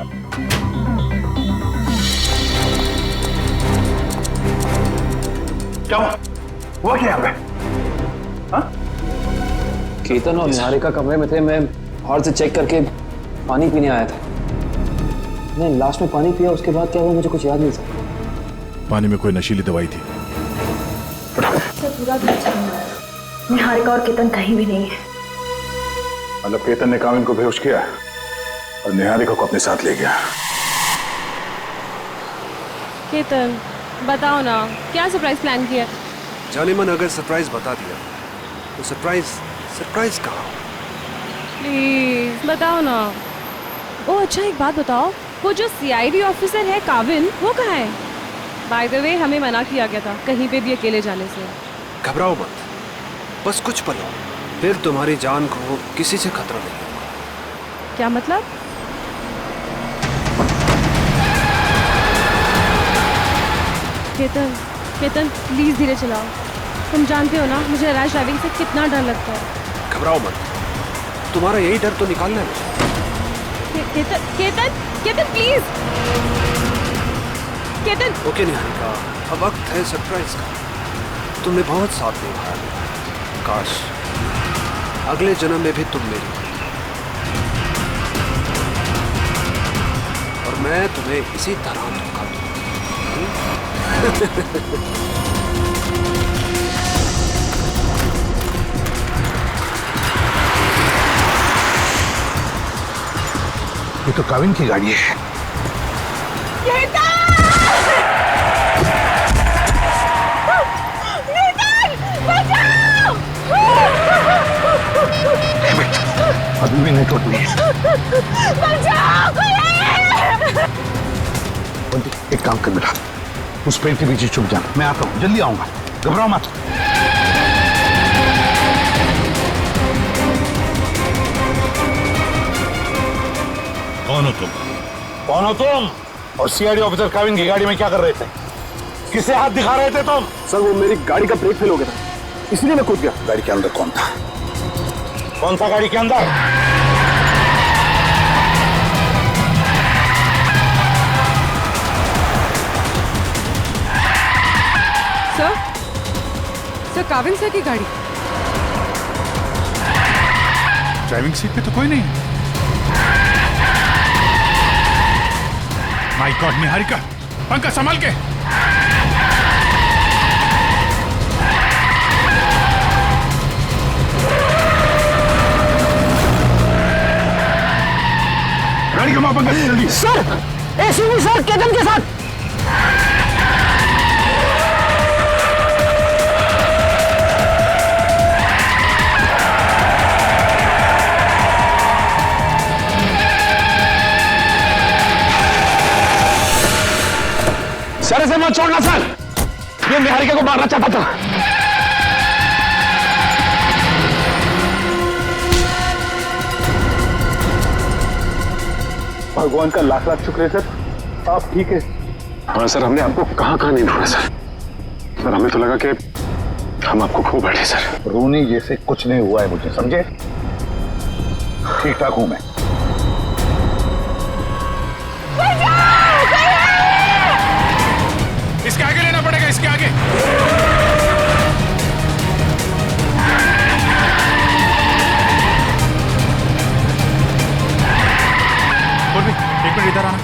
क्या हुआ क्या यहाँ पे? हाँ? केतन और निहारिका कमरे में थे। मैं हॉल से चेक करके पानी पीने आया था। नहीं, लास्ट में पानी पिया, उसके बाद क्या हुआ मुझे कुछ याद नहीं सर। पानी में कोई नशीली दवाई थी। सर पूरा घर छान मारा, निहारिका और केतन कहीं भी नहीं है। मतलब केतन ने काविन को बेहोश किया और निहारिका को अपने साथ ले गया। केतन बताओ ना, क्या सरप्राइज प्लान किया? जाने मन अगर सरप्राइज बता दिया तो सरप्राइज कहाँ? प्लीज बताओ ना। ओ अच्छा, एक बात बताओ, वो जो सीआईडी ऑफिसर है काविन, वो कहाँ है? बाय द वे हमें मना किया गया था कहीं पे भी अकेले जाने से। घबराओ मत, बस कुछ पल और, फिर तुम्हारी जान को किसी से खतरा नहीं होगा। क्या मतलब? केतन, केतन प्लीज धीरे चलाओ। तुम जानते हो ना मुझे रैश ड्राइविंग से कितना डर लगता है। घबराओ मत, तुम्हारा यही डर तो निकालना है। केतन, केतन, केतन प्लीज। केतन। ओके निहारिका, अब वक्त है सरप्राइज का। तुमने बहुत साथ निभाया मेरा। काश अगले जन्म में भी तुम मेरी हो और मैं तुम्हें इसी तरह धोखा दूंगा। ये तो काविन की गाड़ी है। अभी भी नेटवर्क नहीं है। एक काम कर बेटा, उस पेड़ के पीछे छुप जाना, मैं आता हूँ, जल्दी आऊंगा, घबराओ मत। कौन हो तुम? कौन हो तुम? और सीआईडी ऑफिसर काविन की गाड़ी में क्या कर रहे थे? किसे हाथ दिखा रहे थे तुम? सर वो मेरी गाड़ी का ब्रेक फेल हो गया था, इसलिए मैं कूद गया। गाड़ी के अंदर कौन था? कौन था गाड़ी के अंदर? सर काविन सर की गाड़ी। ड्राइविंग सीट पे तो कोई नहीं। माय गॉड निहारिका, पंखा संभाल के। गाड़ी घुमा पंकज जल्दी। सर एसीपी सर केतन के साथ। सर ऐसे मत छोड़ना सर, ये निहारिका को मारना चाहता था। भगवान का लाख लाख शुक्र है सर, आप ठीक है। हाँ सर, हमने आपको कहाँ कहाँ नहीं ढूंढा सर। सर हमें तो लगा कि हम आपको खो बैठे सर। रोनी जैसे कुछ नहीं हुआ है मुझे, समझे? ठीक ठाक हूं मैं। इसके आगे लेना पड़ेगा, इसके आगे। एक मिनट इधर आना।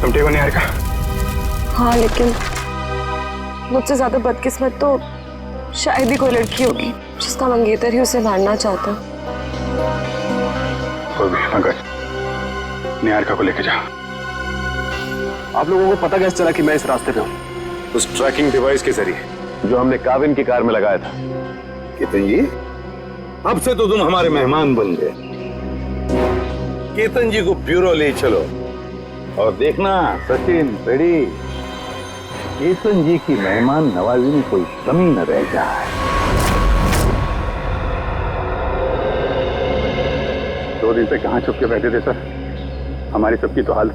तुम ठीक हो निहारिका? हाँ लेकिन मुझसे ज्यादा बदकिस्मत तो शायद ही कोई लड़की होगी जिसका मंगेतर ही उसे मारना चाहता। पंकज, निहारिका को लेके जा। आप लोगों को पता कैसे चला कि मैं इस रास्ते पे हूँ? उस ट्रैकिंग डिवाइस के जरिए जो हमने काविन की कार में लगाया था। केतन जी, अब से तो तुम हमारे मेहमान बन गए। केतन जी को ब्यूरो ले चलो और देखना सचिन पेड़ी, केतन जी की मेहमान नवाजी में कोई कमी न रह जाए। 2 दिन से कहाँ छुप के बैठे थे सर? हमारी सबकी तो हालत,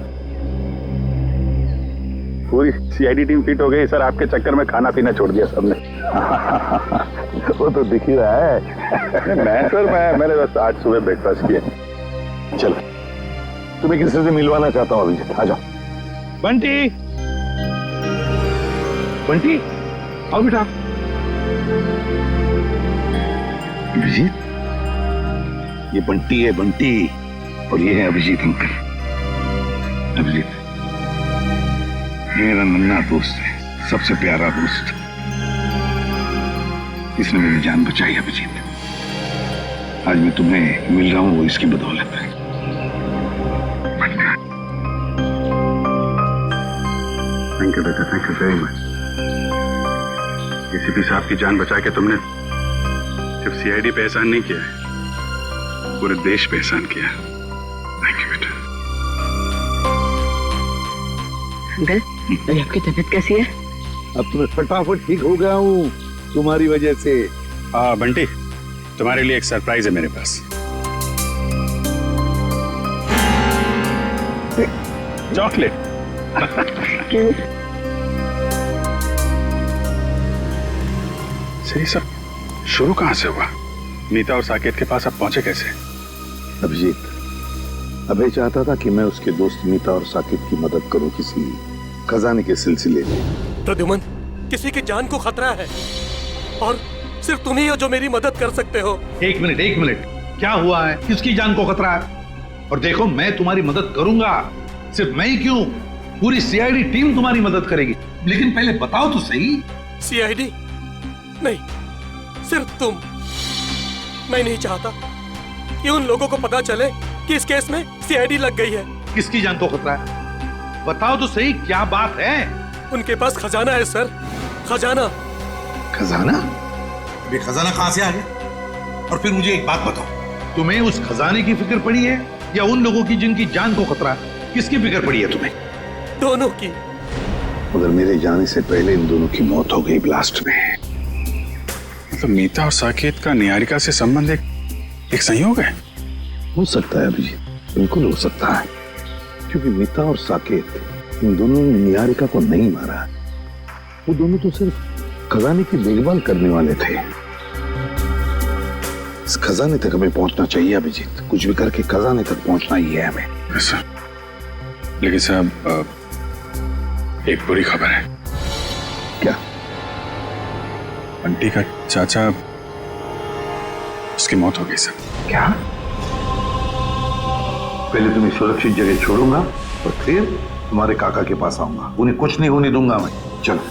पूरी सीआईडी टीम फिट हो गई सर। आपके चक्कर में खाना पीना छोड़ दिया सबने। वो तो दिख ही रहा है। मैंने बस आज सुबह ब्रेकफास्ट किया। चलो, तुम्हें किसी से मिलवाना चाहता हूँ अभिजीत, आ जाओ। बंटी, बंटी आओ बेटा। अभिजीत, ये बंटी है, बंटी, और ये है अभिजीत अंकल। अभिजीत मेरा नन्हा दोस्त है, सबसे प्यारा दोस्त। इसने मेरी जान बचाई अभिजीत। आज मैं तुम्हें मिल रहा हूँ वो इसकी बदौलत है। थैंक यू बेटा, thank you very much. ACP साहब की जान बचा के तुमने सिर्फ सीआईडी पे एहसान नहीं किया है, पूरे देश पे एहसान किया। थैंक यू बेटा। अंकल, अभी आपकी तबीयत कैसी है? अब तो मैं फटाफट ठीक हो गया हूँ तुम्हारी वजह से। बंटी, तुम्हारे लिए एक सरप्राइज है मेरे पास। चॉकलेट। सही सब शुरू कहां से हुआ? मीता और साकेत के पास अब पहुंचे कैसे? अभिजीत, अभय चाहता था कि मैं उसके दोस्त मीता और साकेत की मदद करूं किसी खजाने के सिलसिले में। प्रद्युमन, किसी की जान को खतरा है और सिर्फ तुम ही हो जो मेरी मदद कर सकते हो। एक मिनट, क्या हुआ है? किसकी जान को खतरा है? और देखो, मैं तुम्हारी मदद करूंगा। सिर्फ मैं ही क्यों, पूरी सीआईडी टीम तुम्हारी मदद करेगी। लेकिन पहले बताओ तो सही। सीआईडी नहीं, सिर्फ तुम। मैं नहीं चाहता कि उन लोगों को पता चले कि इस केस में सीआईडी लग गई है। किसकी जान को खतरा है? बताओ तो सही, क्या बात है? उनके पास खजाना है सर, खजाना। खजाना? अभी खजाना कहां से आ गया? और फिर मुझे एक बात बताओ, तुम्हें उस खजाने की फिक्र पड़ी है या उन लोगों की जिनकी जान को खतरा है? किसकी फिक्र पड़ी है तुम्हें? दोनों की। मगर मेरे जाने से पहले इन दोनों की मौत हो गई ब्लास्ट में। मतलब मीता और साकेत का निहारिका से संबंध एक संयोग है? हो सकता है अभिजीत, बिल्कुल हो सकता है, क्योंकि मीता और साकेत इन दोनों ने निहारिका को नहीं मारा। वो दोनों तो सिर्फ खजाने की देखभाल करने वाले थे। इस खजाने तक हमें पहुंचना चाहिए अभिजीत, कुछ भी करके खजाने तक पहुंचना ही है हमें। ऐसा? लेकिन साहब, एक बुरी खबर है। क्या? बंटी का चाचा, उसकी मौत हो गई सर। क्या? पहले तुम्हें सुरक्षित जगह छोड़ूंगा और फिर तुम्हारे काका के पास आऊंगा। उन्हें कुछ नहीं होने दूंगा मैं। चलो।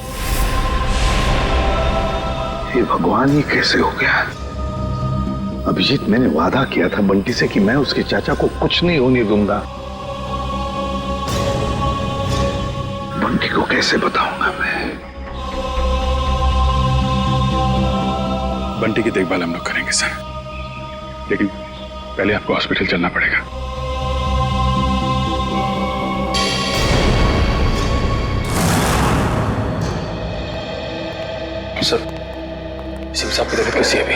हे भगवान, ये कैसे हो गया? अभिजीत, मैंने वादा किया था बंटी से कि मैं उसके चाचा को कुछ नहीं होने दूंगा। बंटी को कैसे बताऊंगा मैं? बंटी की देखभाल हम लोग करेंगे सर, लेकिन पहले आपको हॉस्पिटल चलना पड़ेगा। सर, सिंह साहब की तबीयत कैसी है अभी?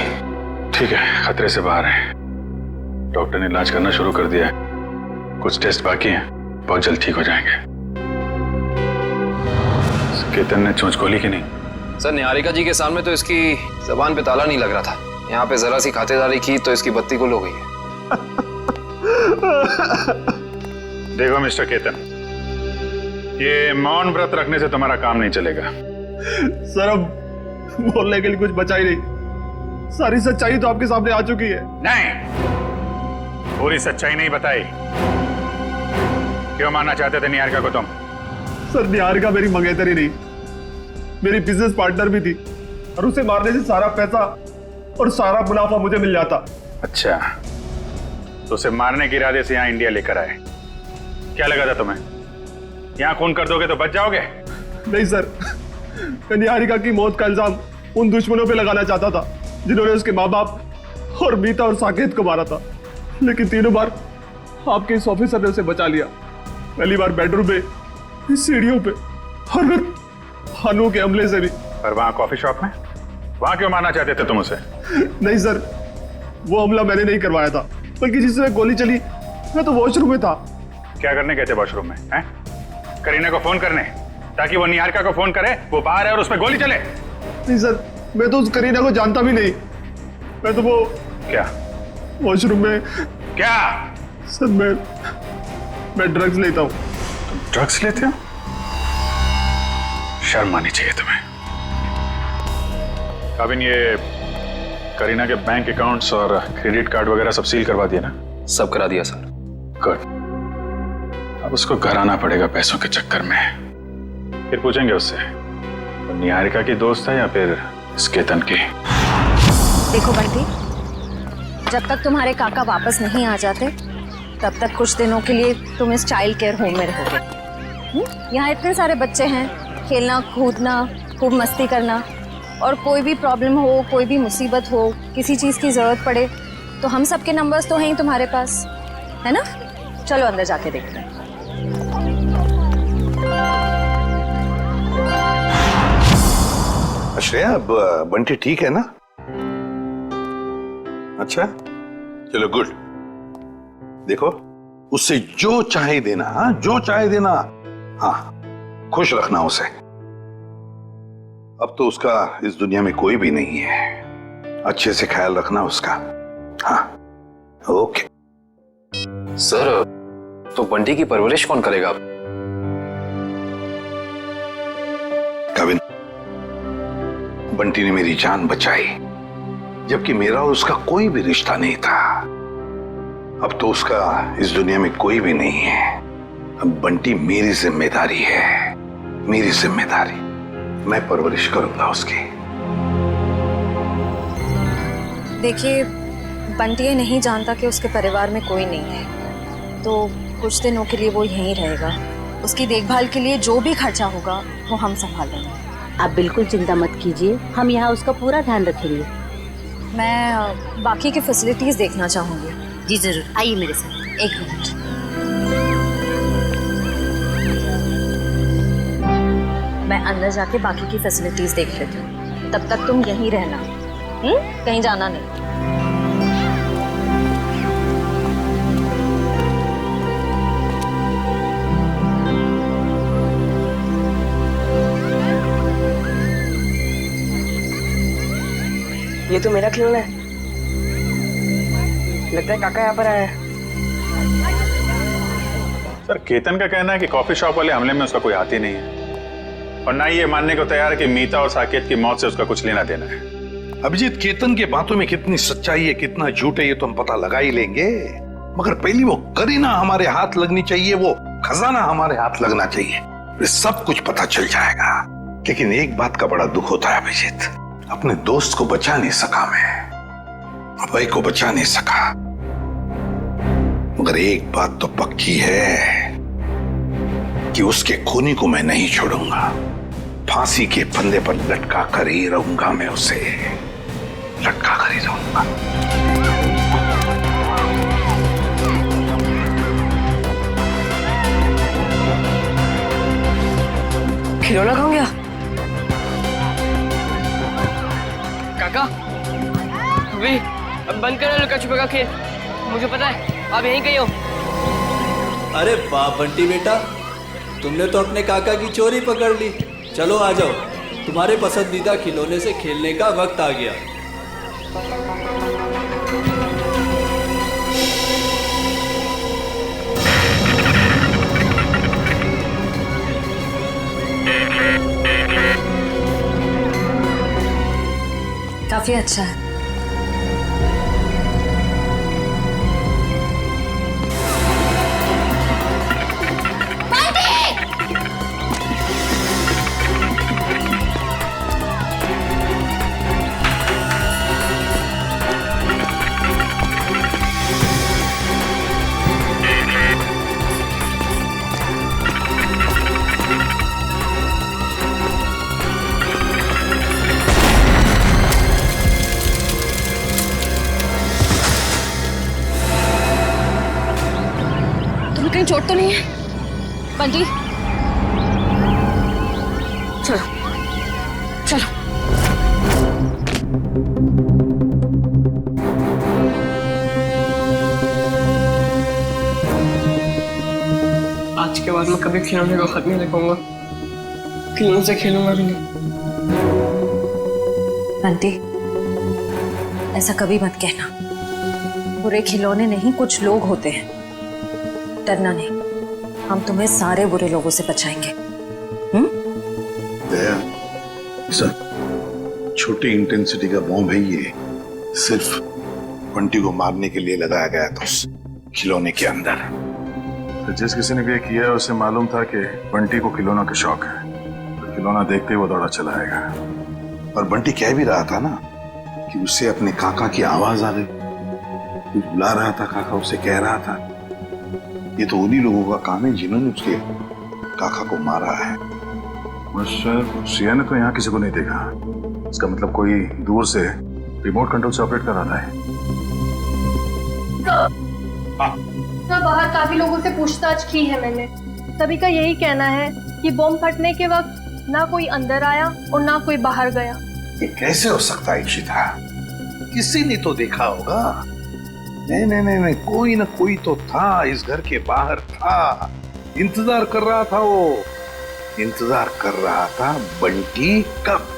ठीक है, खतरे से बाहर है। डॉक्टर ने इलाज करना शुरू कर दिया है। कुछ टेस्ट बाकी हैं, बहुत जल्द ठीक हो जाएंगे। केतन ने चोंच खोली कि नहीं? सर, निहारिका जी के सामने तो इसकी जबान पे ताला नहीं लग रहा था। यहाँ पे जरा सी खातेदारी की तो इसकी बत्ती गुल हो गई है। देखो मिस्टर केतन, ये मौन व्रत रखने से तुम्हारा काम नहीं चलेगा। सर, अब बोलने के लिए कुछ बचा ही नहीं। सारी सच्चाई तो आपके सामने आ चुकी है। नहीं, पूरी सच्चाई नहीं बताई। क्यों मारना चाहते थे निहारिका को तुम? सर, निहारिका मेरी मंगेतरी नहीं, मेरी बिजनेस पार्टनर भी थी, और उसे मारने से सारा पैसा और सारा मुनाफा मुझे मिल जाता। अच्छा, तो उसे मारने के इरादे से यहाँ इंडिया लेकर आए। क्या लगा था तुम्हें यहाँ खून कर दोगे तो बच जाओगे? नहीं सर, मैं निहारिका की मौत का इल्जाम उन दुश्मनों पे लगाना चाहता था जिन्होंने उसके माँ बाप और मीता और साकेत को मारा था। लेकिन तीनों बार आपके इस ऑफिसर ने उसे बचा लिया। पहली बार बेडरूम में, सीढ़ियों पे, और फिर हानू के हमले से भी। और वहाँ कॉफी शॉप में, वहाँ क्यों मारना चाहते थे तुम उसे? नहीं सर, वो हमला मैंने नहीं करवाया था, बल्कि जिससे गोली चली मैं तो वॉशरूम में था। क्या करने गए थे वॉशरूम में? हैं? करीना को फोन करने, ताकि वो निहारिका को फोन करे, वो बाहर है और उस पर गोली चले। नहीं सर, मैं तो उस करीना को जानता भी नहीं। मैं तो वो क्या वॉशरूम में क्या? सर, मैं ड्रग्स लेता हूँ। तुम ड्रग्स लेते हो? शर्म आनी चाहिए तुम्हें। काबिन, ये करीना के बैंक अकाउंट्स और क्रेडिट कार्ड वगैरह सब सील करवा दिया ना? सब करा दिया सर। गुड। अब उसको घर आना पड़ेगा पैसों के चक्कर में। फिर पूछेंगे उससे वो निहारिका की दोस्त है या फिर इस केतन की। देखो बंटी, जब तक तुम्हारे काका वापस नहीं आ जाते तब तक कुछ दिनों के लिए तुम इस चाइल्ड केयर होम में रहोगे। यहाँ इतने सारे बच्चे हैं, खेलना कूदना, खूब मस्ती करना, और कोई भी प्रॉब्लम हो, कोई भी मुसीबत हो, किसी चीज़ की ज़रूरत पड़े तो हम सबके नंबर्स तो हैं ही तुम्हारे पास, है ना? चलो अंदर जाके देखते हैं। श्रेया, अब बंटी ठीक है ना? अच्छा, चलो गुड। देखो, उससे जो चाहे देना, हाँ जो चाहे देना, हाँ खुश रखना उसे। अब तो उसका इस दुनिया में कोई भी नहीं है, अच्छे से ख्याल रखना उसका। हाँ ओके। सर, तो बंटी की परवरिश कौन करेगा? कविन, बंटी ने मेरी जान बचाई, जबकि मेरा और उसका कोई भी रिश्ता नहीं था। अब तो उसका इस दुनिया में कोई भी नहीं है। अब बंटी मेरी जिम्मेदारी है, मेरी जिम्मेदारी। मैं परवरिश करूंगा उसकी। देखिए, बंटी ये नहीं जानता कि उसके परिवार में कोई नहीं है, तो कुछ दिनों के लिए वो यहीं रहेगा। उसकी देखभाल के लिए जो भी खर्चा होगा वो हम संभाल लेंगे। आप बिल्कुल चिंता मत कीजिए, हम यहाँ उसका पूरा ध्यान रखेंगे। मैं बाकी की फैसिलिटीज देखना चाहूंगी। जी जरूर, आइए मेरे साथ। एक मिनट। मैं अंदर जाके बाकी की फैसिलिटीज देख लेती हूँ, तब तक तुम यहीं रहना, कहीं जाना नहीं। ये तो मेरा खिलौना है। लगता है काका यहाँ पर आया है। सर, केतन का कहना है कि कॉफी शॉप वाले हमले में उसका कोई हाथ ही नहीं है, और ना ही ये मानने को तैयार है कि मीता और साकेत की मौत से उसका कुछ लेना देना है। अभिजीत, केतन के बातों में कितनी सच्चाई है कितना झूठ है ये तो हम पता लगा ही लेंगे, मगर पहली वो करीना हमारे हाथ लगनी चाहिए, वो खजाना हमारे हाथ लगना चाहिए, फिर सब कुछ पता चल जाएगा। लेकिन एक बात का बड़ा दुख होता है अभिजीत, अपने दोस्त को बचा नहीं सका मैं, अभय को बचा नहीं सका। मगर एक बात तो पक्की है कि उसके खूनी को मैं नहीं छोड़ूंगा। फांसी के फंदे पर लटका कर ही रहूंगा, मैं उसे लटका कर ही रहूंगा। खिलौना खो गया। काका, अभी अब बंद करो लुका छुपा का खेल। मुझे पता है आप यहीं कहीं हो। अरे वाह बंटी बेटा, तुमने तो अपने काका की चोरी पकड़ ली। चलो आ जाओ, तुम्हारे पसंदीदा खिलौने से खेलने का वक्त आ गया। काफी अच्छा है। कहीं चोट तो नहीं है बंटी? चलो चलो। आज के बाद मैं कभी खिलौने को हाथ नहीं लगाऊंगा, खिलौने से खेलूंगा भी नहीं। बंटी, ऐसा कभी मत कहना। बुरे खिलौने नहीं, कुछ लोग होते हैं। डरना नहीं, हम तुम्हें सारे बुरे लोगों से बचाएंगे। दया, सर, छोटी इंटेंसिटी का बॉम्ब है ये, सिर्फ बंटी को मारने के लिए लगाया गया था उस खिलौने के अंदर। तो जिस किसी ने भी ये किया है उसे मालूम था कि बंटी को खिलौना का शौक है, तो खिलौना देखते ही वो दौड़ा चला आएगा। और बंटी कह भी रहा था ना कि उसे अपने काका की आवाज आ गई, कुछ बुला रहा था काका, उसे कह रहा था। ये तो उन्हीं लोगों का काम है जिन्होंने उसके काका को मारा है। श्रेया ने तो यहाँ किसी को नहीं देखा, इसका मतलब कोई दूर से रिमोट कंट्रोल से ऑपरेट कर रहा है। सर, बाहर काफी लोगों से पूछताछ की है मैंने, सभी का यही कहना है कि बॉम्ब फटने के वक्त ना कोई अंदर आया और ना कोई बाहर गया। ये कैसे हो सकता है इशिता? किसी ने तो देखा होगा। नहीं नहीं नहीं नहीं, कोई ना कोई तो था, इस घर के बाहर था, इंतजार कर रहा था। वो इंतजार कर रहा था बंटी कब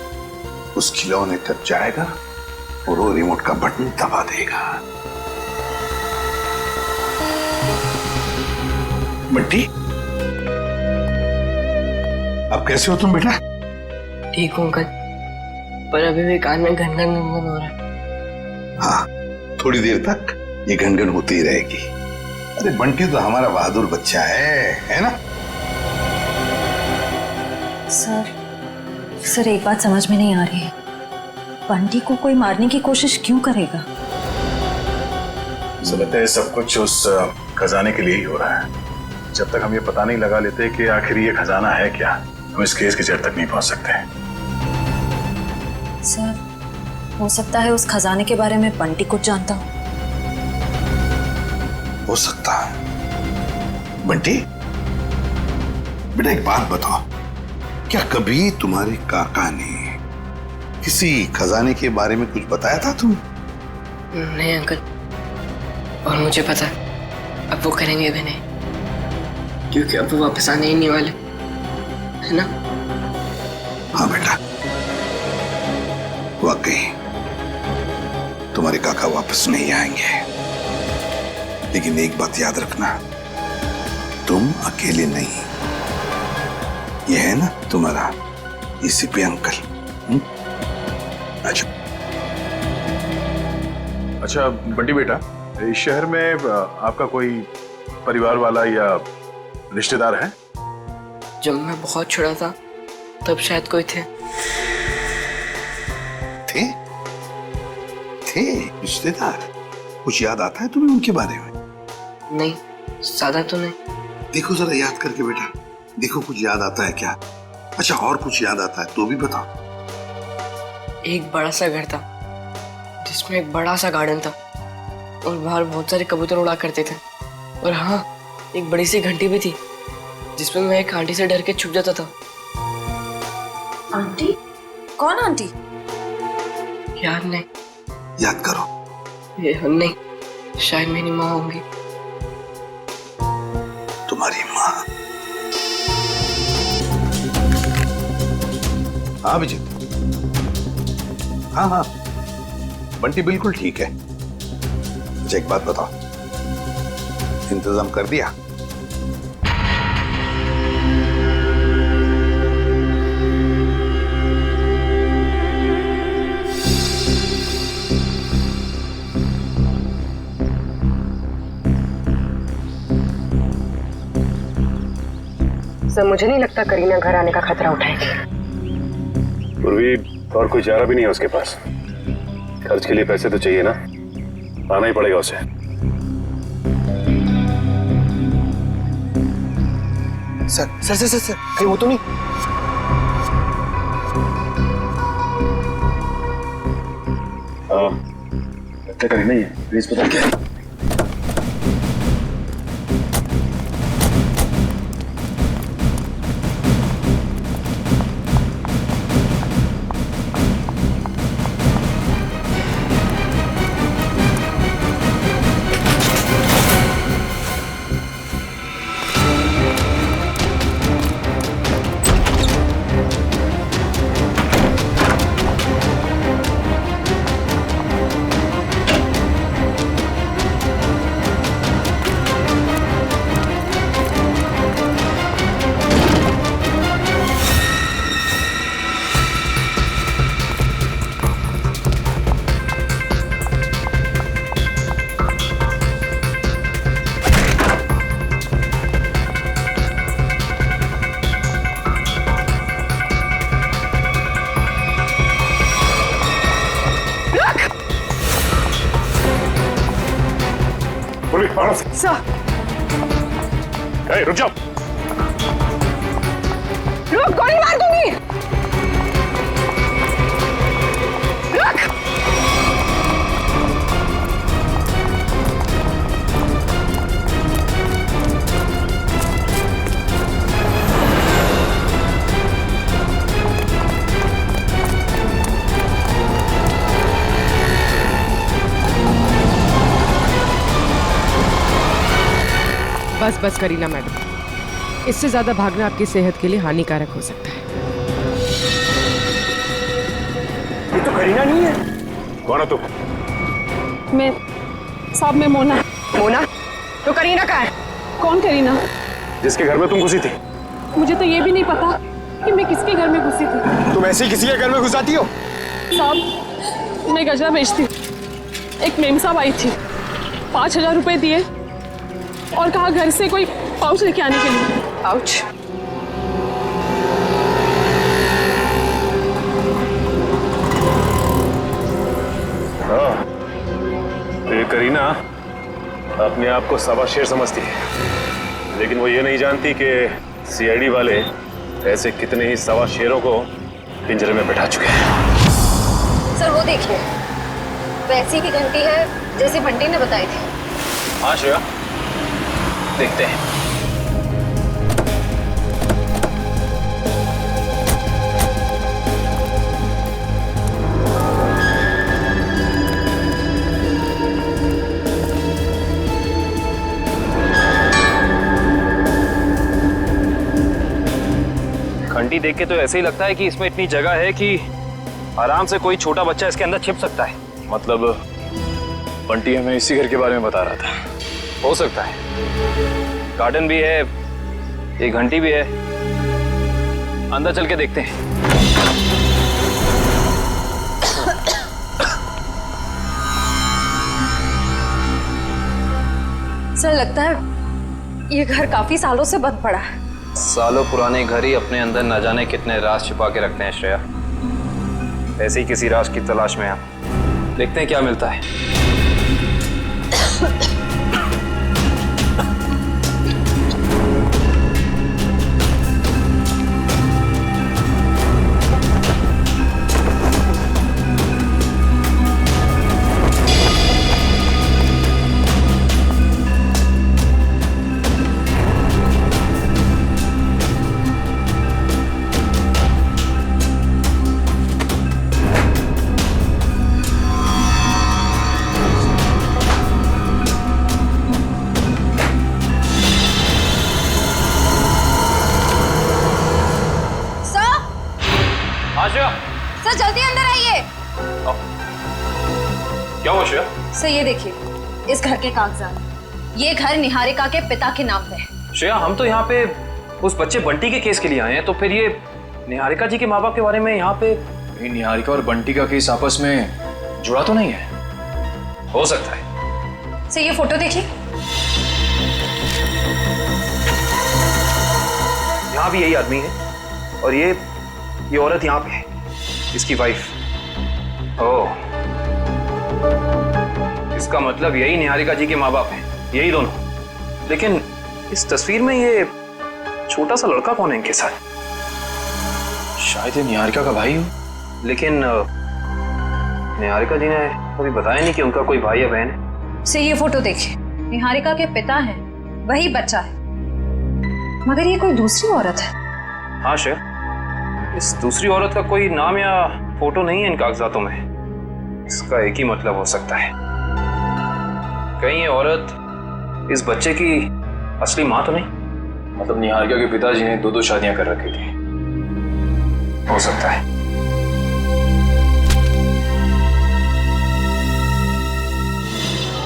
उस खिलौने तक जाएगा और वो रिमोट का बटन दबा देगा। बंटी, अब कैसे हो तुम बेटा? ठीक हूँ अंकल, पर अभी भी कान में घन घन हो रहा है। हाँ, थोड़ी देर तक ये घनघन होती ही रहेगी। अरे बंटी तो हमारा बहादुर बच्चा है ना? सर एक बात समझ में नहीं आ रही है, बंटी को कोई मारने की कोशिश क्यों करेगा? मुझे लगता है सब कुछ उस खजाने के लिए ही हो रहा है। जब तक हम ये पता नहीं लगा लेते कि आखिर ये खजाना है क्या, हम इस केस की जड़ तक नहीं पहुंच सकते। सर, हो सकता है उस खजाने के बारे में बंटी कुछ जानता हो सकता है। बंटी बेटा, एक बात बताओ, क्या कभी तुम्हारे काका ने किसी खजाने के बारे में कुछ बताया था तुम्हें? नहीं अंकल, और मुझे पता अब वो करेंगे भी नहीं, क्योंकि अब वो वापस आने ही नहीं वाले, है ना? हाँ बेटा, वाकई तुम्हारे काका वापस नहीं आएंगे। लेकिन एक बात याद रखना, तुम अकेले नहीं। ये है ना तुम्हारा एसीपी अंकल। अच्छा बंटी बेटा, इस शहर में आपका कोई परिवार वाला या रिश्तेदार है? जब मैं बहुत छोटा था तब शायद कोई थे। थे रिश्तेदार? कुछ याद आता है तुम्हें उनके बारे में? नहीं, ज्यादा तो नहीं। देखो जरा याद करके बेटा, देखो कुछ याद आता है क्या? अच्छा, और कुछ याद आता है तो भी बताओ। एक बड़ा सा घर था जिसमें एक बड़ा सा गार्डन था और बाहर बहुत सारे कबूतर उड़ा करते थे। और हाँ, एक बड़ी सी घंटी भी थी जिसमें मैं एक आंटी से डर के छुप जाता था। आंटी? कौन आंटी? याद नहीं। याद करो। ये नहीं, शायद मेरी माँ होंगी। तुम्हारी माँ? हाँ अभिजीत, हाँ हाँ, बंटी बिल्कुल ठीक है। अच्छा एक बात बताओ, इंतजाम कर दिया? सर, मुझे नहीं लगता करीना घर आने का खतरा उठाएगी। पूर्वी और कोई चारा भी नहीं है उसके पास। खर्च के लिए पैसे तो चाहिए ना, आना ही पड़ेगा उसे। Sir sir sir sir, sir कहीं वो तो नहीं? क्या करीना ही है, प्लीज बता क्या है? रुक जाओ। रुक, गोली मार दूंगी। रुक। बस बस करीना मैडम, इससे ज्यादा भागना आपकी सेहत के लिए हानिकारक हो सकता है। ये तो करीना नहीं है। कौन है तू? मैं साहब, मैं मोना। मोना? तो करीना कहाँ है? कौन करीना? जिसके घर में तुम घुसी थी। मुझे तो ये भी नहीं पता कि मैं किसके घर में घुसी थी। तुम ऐसे ही किसी के घर में घुस जाती हो? साहब, मैं गजरा बेचती हूँ। एक मेम साहब आई थी, 5,000 रुपए दिए और कहा घर से कोई पाउच लेके आने के लिए। पाउच? तो ये करीना अपने आप को सवा शेर समझती है, लेकिन वो ये नहीं जानती कि सीआईडी वाले ऐसे कितने ही सवा शेरों को पिंजरे में बैठा चुके हैं। सर वो देखिए, वैसी की घंटी है जैसे बंटी ने बताई थी। हाँ श्रेया, देखते हैं। घंटी देख के तो ऐसे ही लगता है कि इसमें इतनी जगह है कि आराम से कोई छोटा बच्चा इसके अंदर छिप सकता है। मतलब बंटी हमें इसी घर के बारे में बता रहा था। हो सकता है, गार्डन भी है, एक घंटी भी है। अंदर चल के देखते हैं। सर लगता है ये घर काफी सालों से बंद पड़ा है। सालों पुराने घर ही अपने अंदर न जाने कितने राज छिपा के रखते हैं श्रेया। ऐसे ही किसी राज की तलाश में हम देखते हैं क्या मिलता है। सर जल्दी अंदर आइए। क्या हुआ श्रेया? सर ये देखिए, इस घर के कागजात। ये घर निहारिका के पिता के नाम पे है। श्रेया, हम तो यहाँ पे उस बच्चे बंटी के केस के लिए आए हैं, तो फिर ये निहारिका जी के माँ बाप के बारे में यहाँ पे? निहारिका और बंटी का केस आपस में जुड़ा तो नहीं है? हो सकता है। सर ये फोटो देखिए। यहाँ भी यही आदमी है और ये औरत यहाँ पे है, इसकी वाइफ। ओह, इसका मतलब यही निहारिका जी के माँ बाप हैं, यही दोनों। लेकिन इस तस्वीर में ये छोटा सा लड़का कौन है इनके साथ? शायद ये निहारिका का भाई हो। लेकिन निहारिका जी ने कभी बताया नहीं कि उनका कोई भाई या बहन है। से ये फोटो देखिए, निहारिका के पिता हैं, वही बच्चा है, मगर ये कोई दूसरी औरत है। हाँ श्रेया, इस दूसरी औरत का कोई नाम या फोटो नहीं है इन कागजातों में। इसका एक ही मतलब हो सकता है, कहीं ये औरत इस बच्चे की असली माँ तो नहीं? मतलब निहारिका के पिताजी ने 2-2 शादियां कर रखी थी। हो सकता है।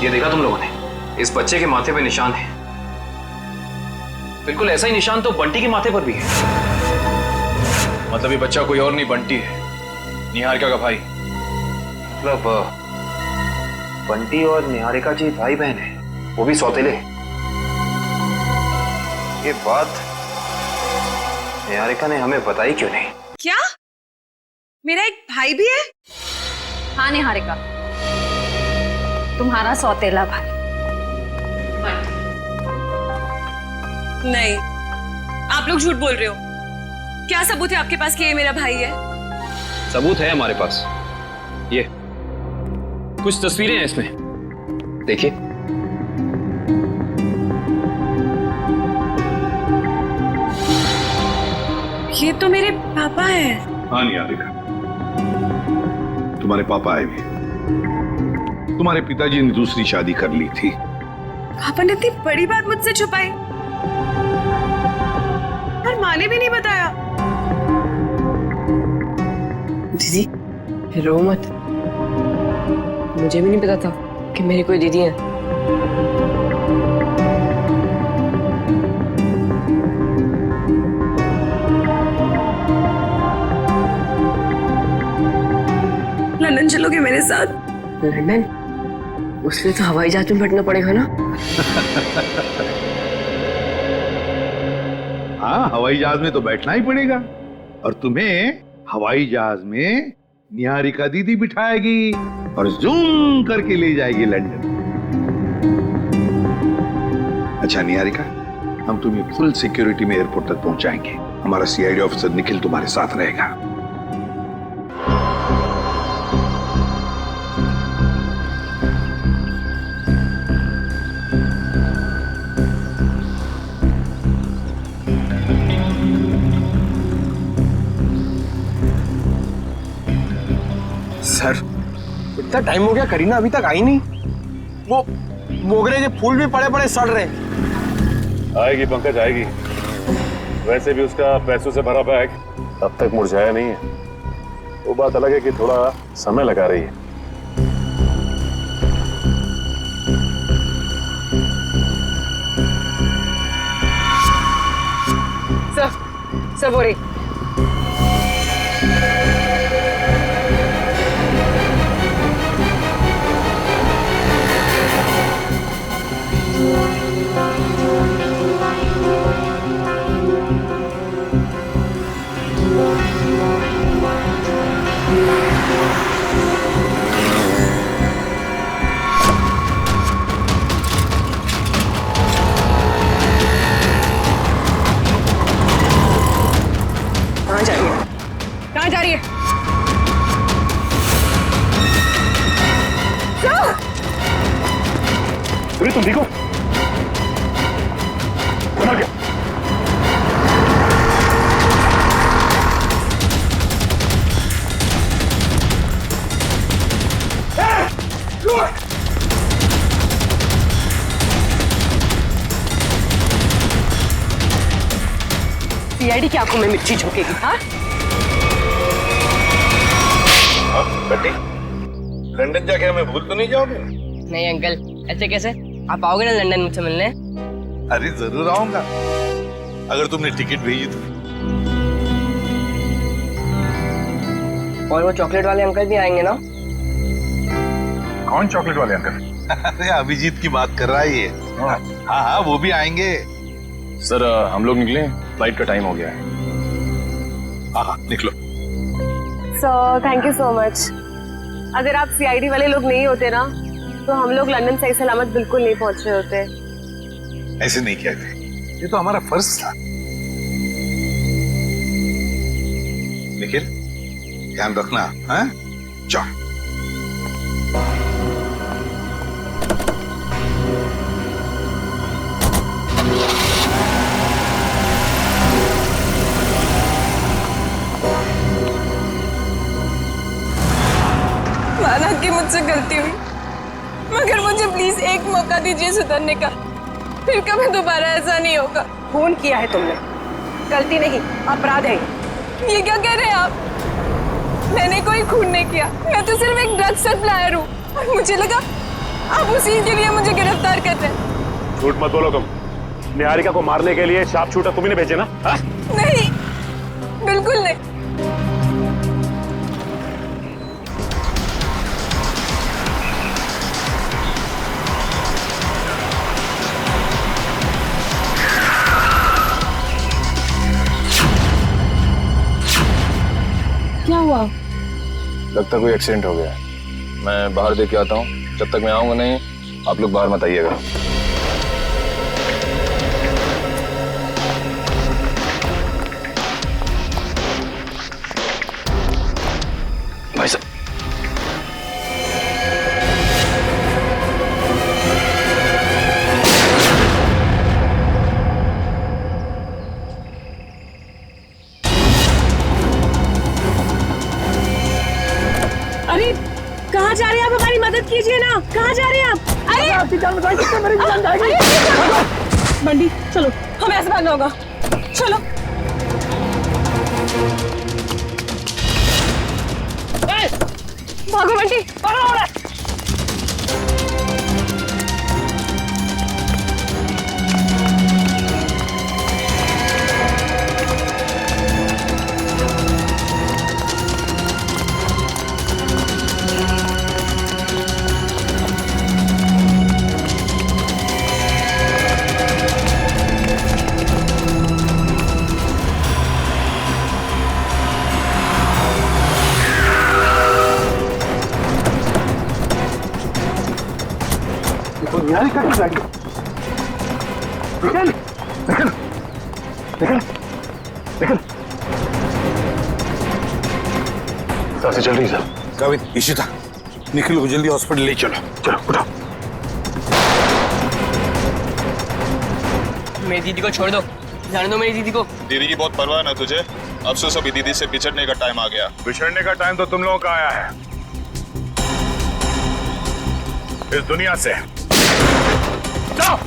ये देखा तुम लोगों ने, इस बच्चे के माथे पे निशान है। बिल्कुल ऐसा ही निशान तो बंटी के माथे पर भी है। मतलब ये बच्चा कोई और नहीं, बंटी है, निहारिका का भाई। मतलब बंटी और निहारिका जी भाई बहन है, वो भी सौतेले। ये बात निहारिका ने हमें बताई क्यों नहीं? क्या मेरा एक भाई भी है? हाँ निहारिका, तुम्हारा सौतेला भाई। नहीं, आप लोग झूठ बोल रहे हो। क्या सबूत है आपके पास कि ये मेरा भाई है? सबूत है हमारे पास, ये कुछ तस्वीरें हैं इसमें, देखिए। ये तो मेरे पापा हैं। हाँ निहारिका, तुम्हारे पापा आए भी। तुम्हारे पिताजी ने दूसरी शादी कर ली थी। पापा ने इतनी बड़ी बात मुझसे छुपाई। और माँ ने भी नहीं बताया। दीदी रो मत, मुझे भी नहीं पता था कि मेरी कोई दीदी है। लंदन चलोगे मेरे साथ? लंदन? उसके लिए तो हवाई जहाज में बैठना पड़ेगा ना। हाँ, हवाई जहाज में तो बैठना ही पड़ेगा। और तुम्हें हवाई जहाज में निहारिका दीदी बिठाएगी और जूम करके ले जाएगी लंदन। अच्छा निहारिका, हम तुम्हें फुल सिक्योरिटी में एयरपोर्ट तक पहुंचाएंगे। हमारा सीआईडी ऑफिसर निखिल तुम्हारे साथ रहेगा। सर, इतना टाइम हो गया, करीना अभी तक आई नहीं। वो मोगरे के फूल भी पड़े पड़े सड़ रहे। आएगी पंकज, आएगी। वैसे भी उसका पैसों से भरा बैग अब तक मुरझाया नहीं है। वो बात अलग है कि थोड़ा समय लगा रही है। सर बोरे कहाँ जा रही है? तुम ठीक हो? बना क्या? सीआईडी की आंखों में मिर्ची झोंकेगी। हाँ बेटी, लंदन जाके हमें भूल तो नहीं जाओगे? नहीं अंकल, ऐसे कैसे? आप आओगे ना लंदन मुझसे मिलने? अरे जरूर आऊंगा, अगर तुमने टिकट भेजी तो। और वो चॉकलेट वाले अंकल भी आएंगे ना? कौन चॉकलेट वाले अंकल? अरे अभिजीत की बात कर रहा है ये। हाँ हाँ, वो भी आएंगे। सर हम लोग निकले, फ्लाइट का टाइम हो गया है। हाँ निकलो। Sir thank you so much. अगर आप सीआईडी वाले लोग नहीं होते ना, तो हम लोग लंदन सही सलामत बिल्कुल नहीं पहुंच रहे होते। ऐसे नहीं कहते, ये तो हमारा फर्ज था। निखिल, ध्यान रखना। हाँ जाओ। माना कि मुझसे गलती हुई, मगर मुझे प्लीज एक मौका दीजिए सुधरने का। फिर कभी दोबारा ऐसा नहीं होगा। खून किया है तुमने, गलती नहीं अपराध है। ये क्या कह रहे हैं आप? मैंने कोई खून नहीं किया, मैं तो सिर्फ एक ड्रग सप्लायर हूँ। और मुझे लगा आप उसी के लिए मुझे गिरफ्तार कर रहे हैं। झूठ मत बोलो तुम। निहारिका को मारने के लिए शार्प शूटर तुम्ही ने भेजे ना? हा? नहीं, बिल्कुल नहीं। क्या हुआ? लगता कोई एक्सीडेंट हो गया है। मैं बाहर देख के आता हूँ। जब तक मैं आऊंगा नहीं, आप लोग बाहर मत आइएगा। भाई साहब, अरे कहाँ जा रहे हैं आप? हमारी मदद कीजिए ना। कहाँ जा रहे हैं आप? अरे आपकी जान बचाई, मेरी जान जाएगी। बंडी चलो। हमें ऐसे भागना होगा। चलो। भागो बंटी, भागो। निहारिका की गाड़ी। निकल निकल निकल निकल। सांसें चल रही साहब। काविन, इशिता, निखिल को जल्दी हॉस्पिटल ले चलो। चलो उठाओ। मेरी दीदी को छोड़ दो, जाने दो मेरी दीदी को। दीदी की बहुत परवाह ना तुझे। अब से सभी दीदी से बिछड़ने का टाइम आ गया। बिछड़ने का टाइम तो तुम लोगों का आया है, इस दुनिया से। जाओ।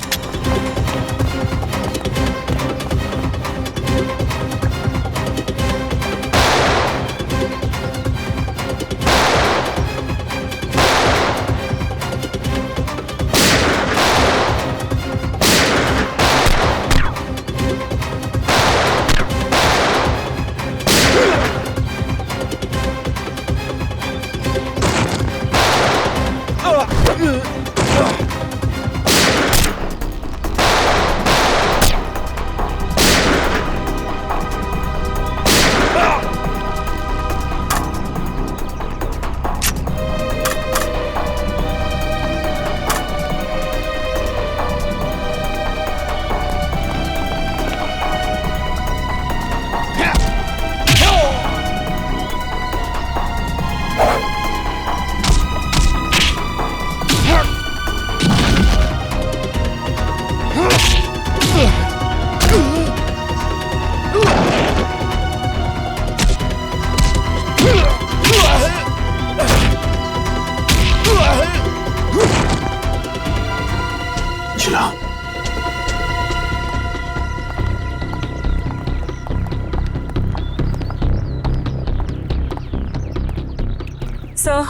Sir,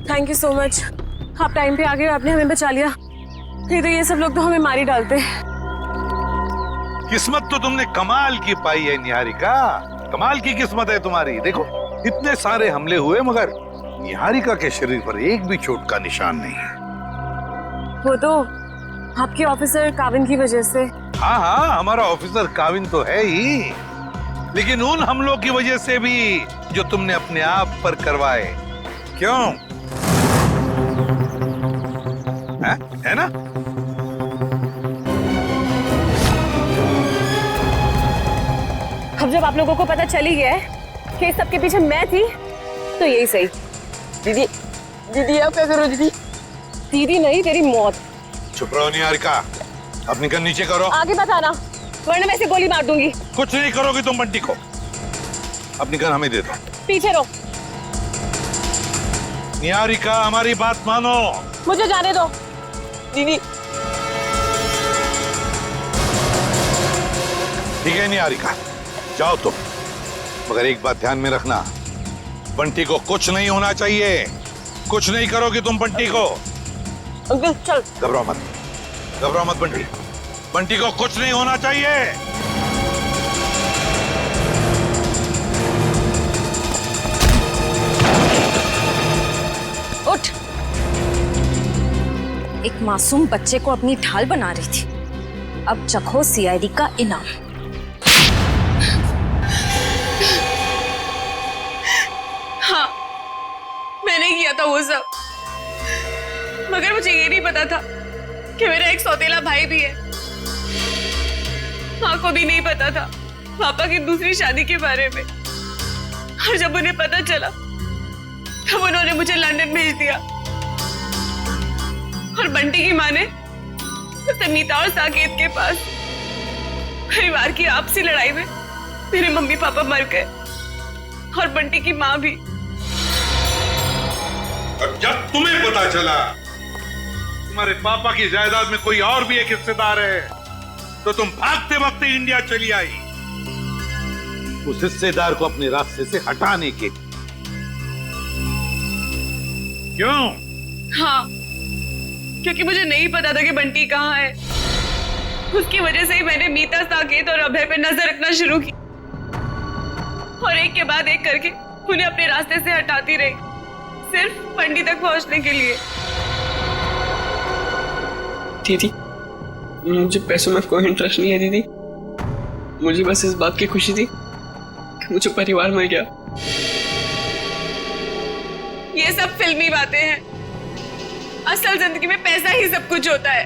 thank you so much. आप टाइम पे आ गए, आपने हमें बचा लिया। नहीं तो ये सब लोग तो हमें मार ही डालते। किस्मत तो तुमने कमाल की पाई है निहारिका, कमाल की किस्मत है तुम्हारी। देखो इतने सारे हमले हुए मगर निहारिका के शरीर पर एक भी चोट का निशान नहीं है। वो तो आपके ऑफिसर काविन की वजह से। हाँ हाँ, हमारा ऑफिसर काविन तो है ही, लेकिन उन हमलों की वजह से भी जो तुमने अपने आप पर करवाए। क्यों? है ना? अब जब आप लोगों को पता चल ही गया है कि सबके पीछे मैं थी, तो यही सही। दीदी, दीदी आप क्या करो दीदी? दीदी नहीं, तेरी मौत। चुप रहो निहारिका, अपनी गन नीचे करो। आगे मत आना, वरना मैं इसे गोली मार दूंगी। कुछ नहीं करोगी तुम बंटी को। अपनी गन हमें दे दो। पीछे रहो। निहारिका हमारी बात मानो। मुझे जाने दो दीदी। ठीक है निहारिका, जाओ तुम, मगर एक बात ध्यान में रखना, बंटी को कुछ नहीं होना चाहिए। कुछ नहीं करोगी तुम बंटी को। अंकल चल। घबराओ मत, घबराओ मत बंटी, बंटी को कुछ नहीं होना चाहिए। उठ। एक मासूम बच्चे को अपनी ढाल बना रही थी, अब चखो सीआईडी का इनाम। हाँ, मैंने किया था वो सब, मगर मुझे ये नहीं पता था कि मेरा एक सौतेला भाई भी है। माँ को भी नहीं पता था पापा की दूसरी शादी के बारे में, और जब उन्हें पता चला तब उन्होंने मुझे लंदन भेज दिया। और बंटी की माँ ने उसे मीता और साकेत के पास। परिवार की आपसी लड़ाई में मेरे मम्मी पापा मर गए और बंटी की माँ भी। और जब तुम्हें पता चला तुम्हारे पापा की जायदाद में कोई और भी एक हिस्सेदार है, तो तुम भागते भागते इंडिया चली आई उस हिस्सेदार को अपने रास्ते से हटाने के। क्यों? हाँ, क्योंकि मुझे नहीं पता था कि बंटी कहाँ है। उसकी वजह से ही मैंने मीता, साकेत और अभय पे नजर रखना शुरू की और एक के बाद एक करके उन्हें अपने रास्ते से हटाती रही, सिर्फ बंटी तक पहुंचने के लिए। दीदी, मुझे पैसों में कोई इंटरेस्ट नहीं है दीदी। मुझे बस इस बात की खुशी थी कि मुझे परिवार मिल गया। ये सब फिल्मी बातें हैं। असल जिंदगी में पैसा ही सब कुछ होता है।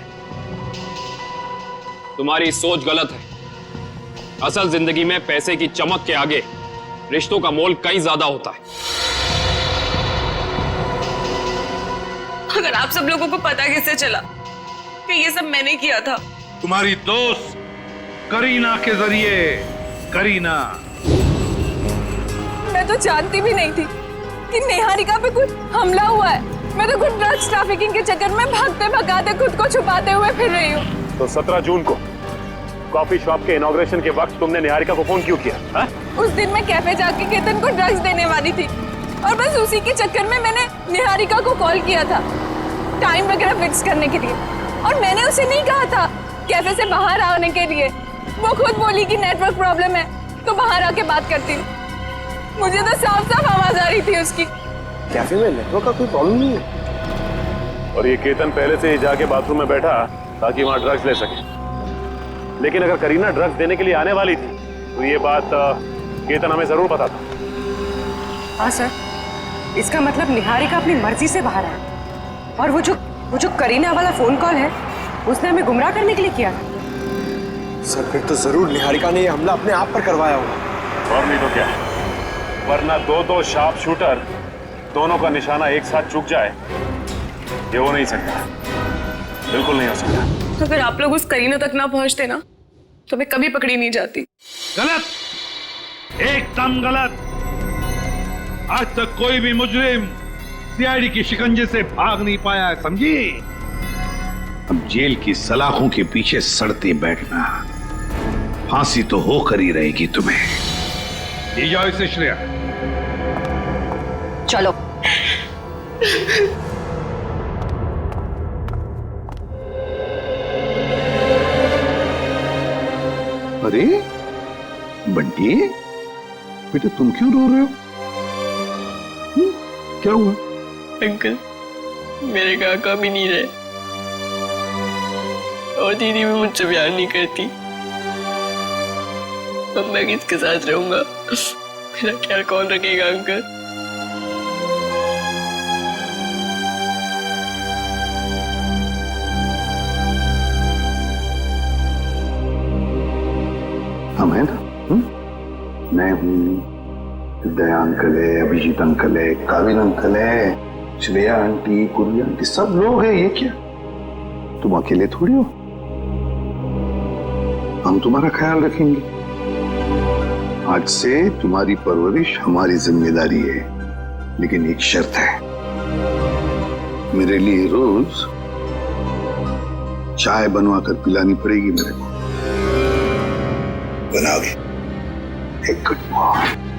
तुम्हारी सोच गलत है। असल जिंदगी में पैसे की चमक के आगे रिश्तों का मोल कहीं ज्यादा होता है। अगर आप सब लोगों को पता कैसे चला कि ये सब मैंने किया था? तुम्हारी दोस्त करीना के जरिए। करीना, मैं तो जानती भी नहीं थी कि निहारिका पे कुछ हमला हुआ है। मैं तो कुछ ड्रग्स ट्रैफिकिंग के चक्कर में भागते भगाते खुद को छुपाते हुए फिर रही हूँ। तो 17 जून को कॉफी शॉप के इनॉग्रेशन के वक्त तुमने निहारिका को फोन क्यों किया? हा? उस दिन मैं कैफे जाके केतन को ड्रग्स देने वाली थी और बस उसी के चक्कर में मैंने निहारिका को कॉल किया था टाइम वगैरह फिक्स करने के लिए। और मैंने उसे नहीं कहा था कैफे से बाहर आने के लिए। वो खुद बोली कि नेटवर्क प्रॉब्लम है तो बाहर आके बात करती हूँ। मुझे तो साफ साफ आवाज आ रही थी उसकी। कैफे में नेटवर्क का कोई प्रॉब्लम नहीं है। और ये केतन पहले से ही जाके बाथरूम में बैठा ताकि वहां ड्रग्स ले सके। लेकिन अगर करीना ड्रग्स देने के लिए आने वाली थी तो ये बात केतन हमें जरूर पता था। हाँ सर, इसका मतलब निहारिका अपनी मर्जी से बाहर है और वो जो करीना वाला फोन कॉल है उसने हमें गुमराह करने के लिए किया था। सर फिर तो जरूर निहारिका ने ये हमला अपने आप पर करवाया होगा। और नहीं तो क्या, वरना दो शार्प शूटर दोनों का निशाना एक साथ चूक जाए ये हो नहीं सकता, बिल्कुल नहीं हो सकता। अगर आप लोग उस करीना तक ना पहुंचते ना तो मैं कभी पकड़ी नहीं जाती। गलत, एकदम गलत। आज तक कोई भी मुजरिम सीआईडी की शिकंजे से भाग नहीं पाया है, समझी? अब जेल की सलाखों के पीछे सड़ते बैठना, फांसी तो होकर ही रहेगी तुम्हें। ले जाओ इसे श्रेया। चलो। अरे बंटी, बेटा तुम क्यों रो रहे हो? क्या हुआ? अंकल, मेरे काका भी नहीं रहे और दीदी भी मुझसे प्यार नहीं करती। अब मैं किसके साथ रहूंगा? मेरा ख्याल कौन रखेगा अंकल? हम हैं ना? मैं हूँ, दया अंकल है, अभिजीत अंकल है, काविन अंकल है, श्रेया आंटी, कुरिया आंटी, सब लोग हैं। ये क्या, तुम अकेले थोड़ी हो। हम तुम्हारा ख्याल रखेंगे। आज से तुम्हारी परवरिश हमारी जिम्मेदारी है, लेकिन एक शर्त है, मेरे लिए रोज चाय बनवा कर पिलानी पड़ेगी मेरे को। बनाओगे? एक गुड मॉर्निंग।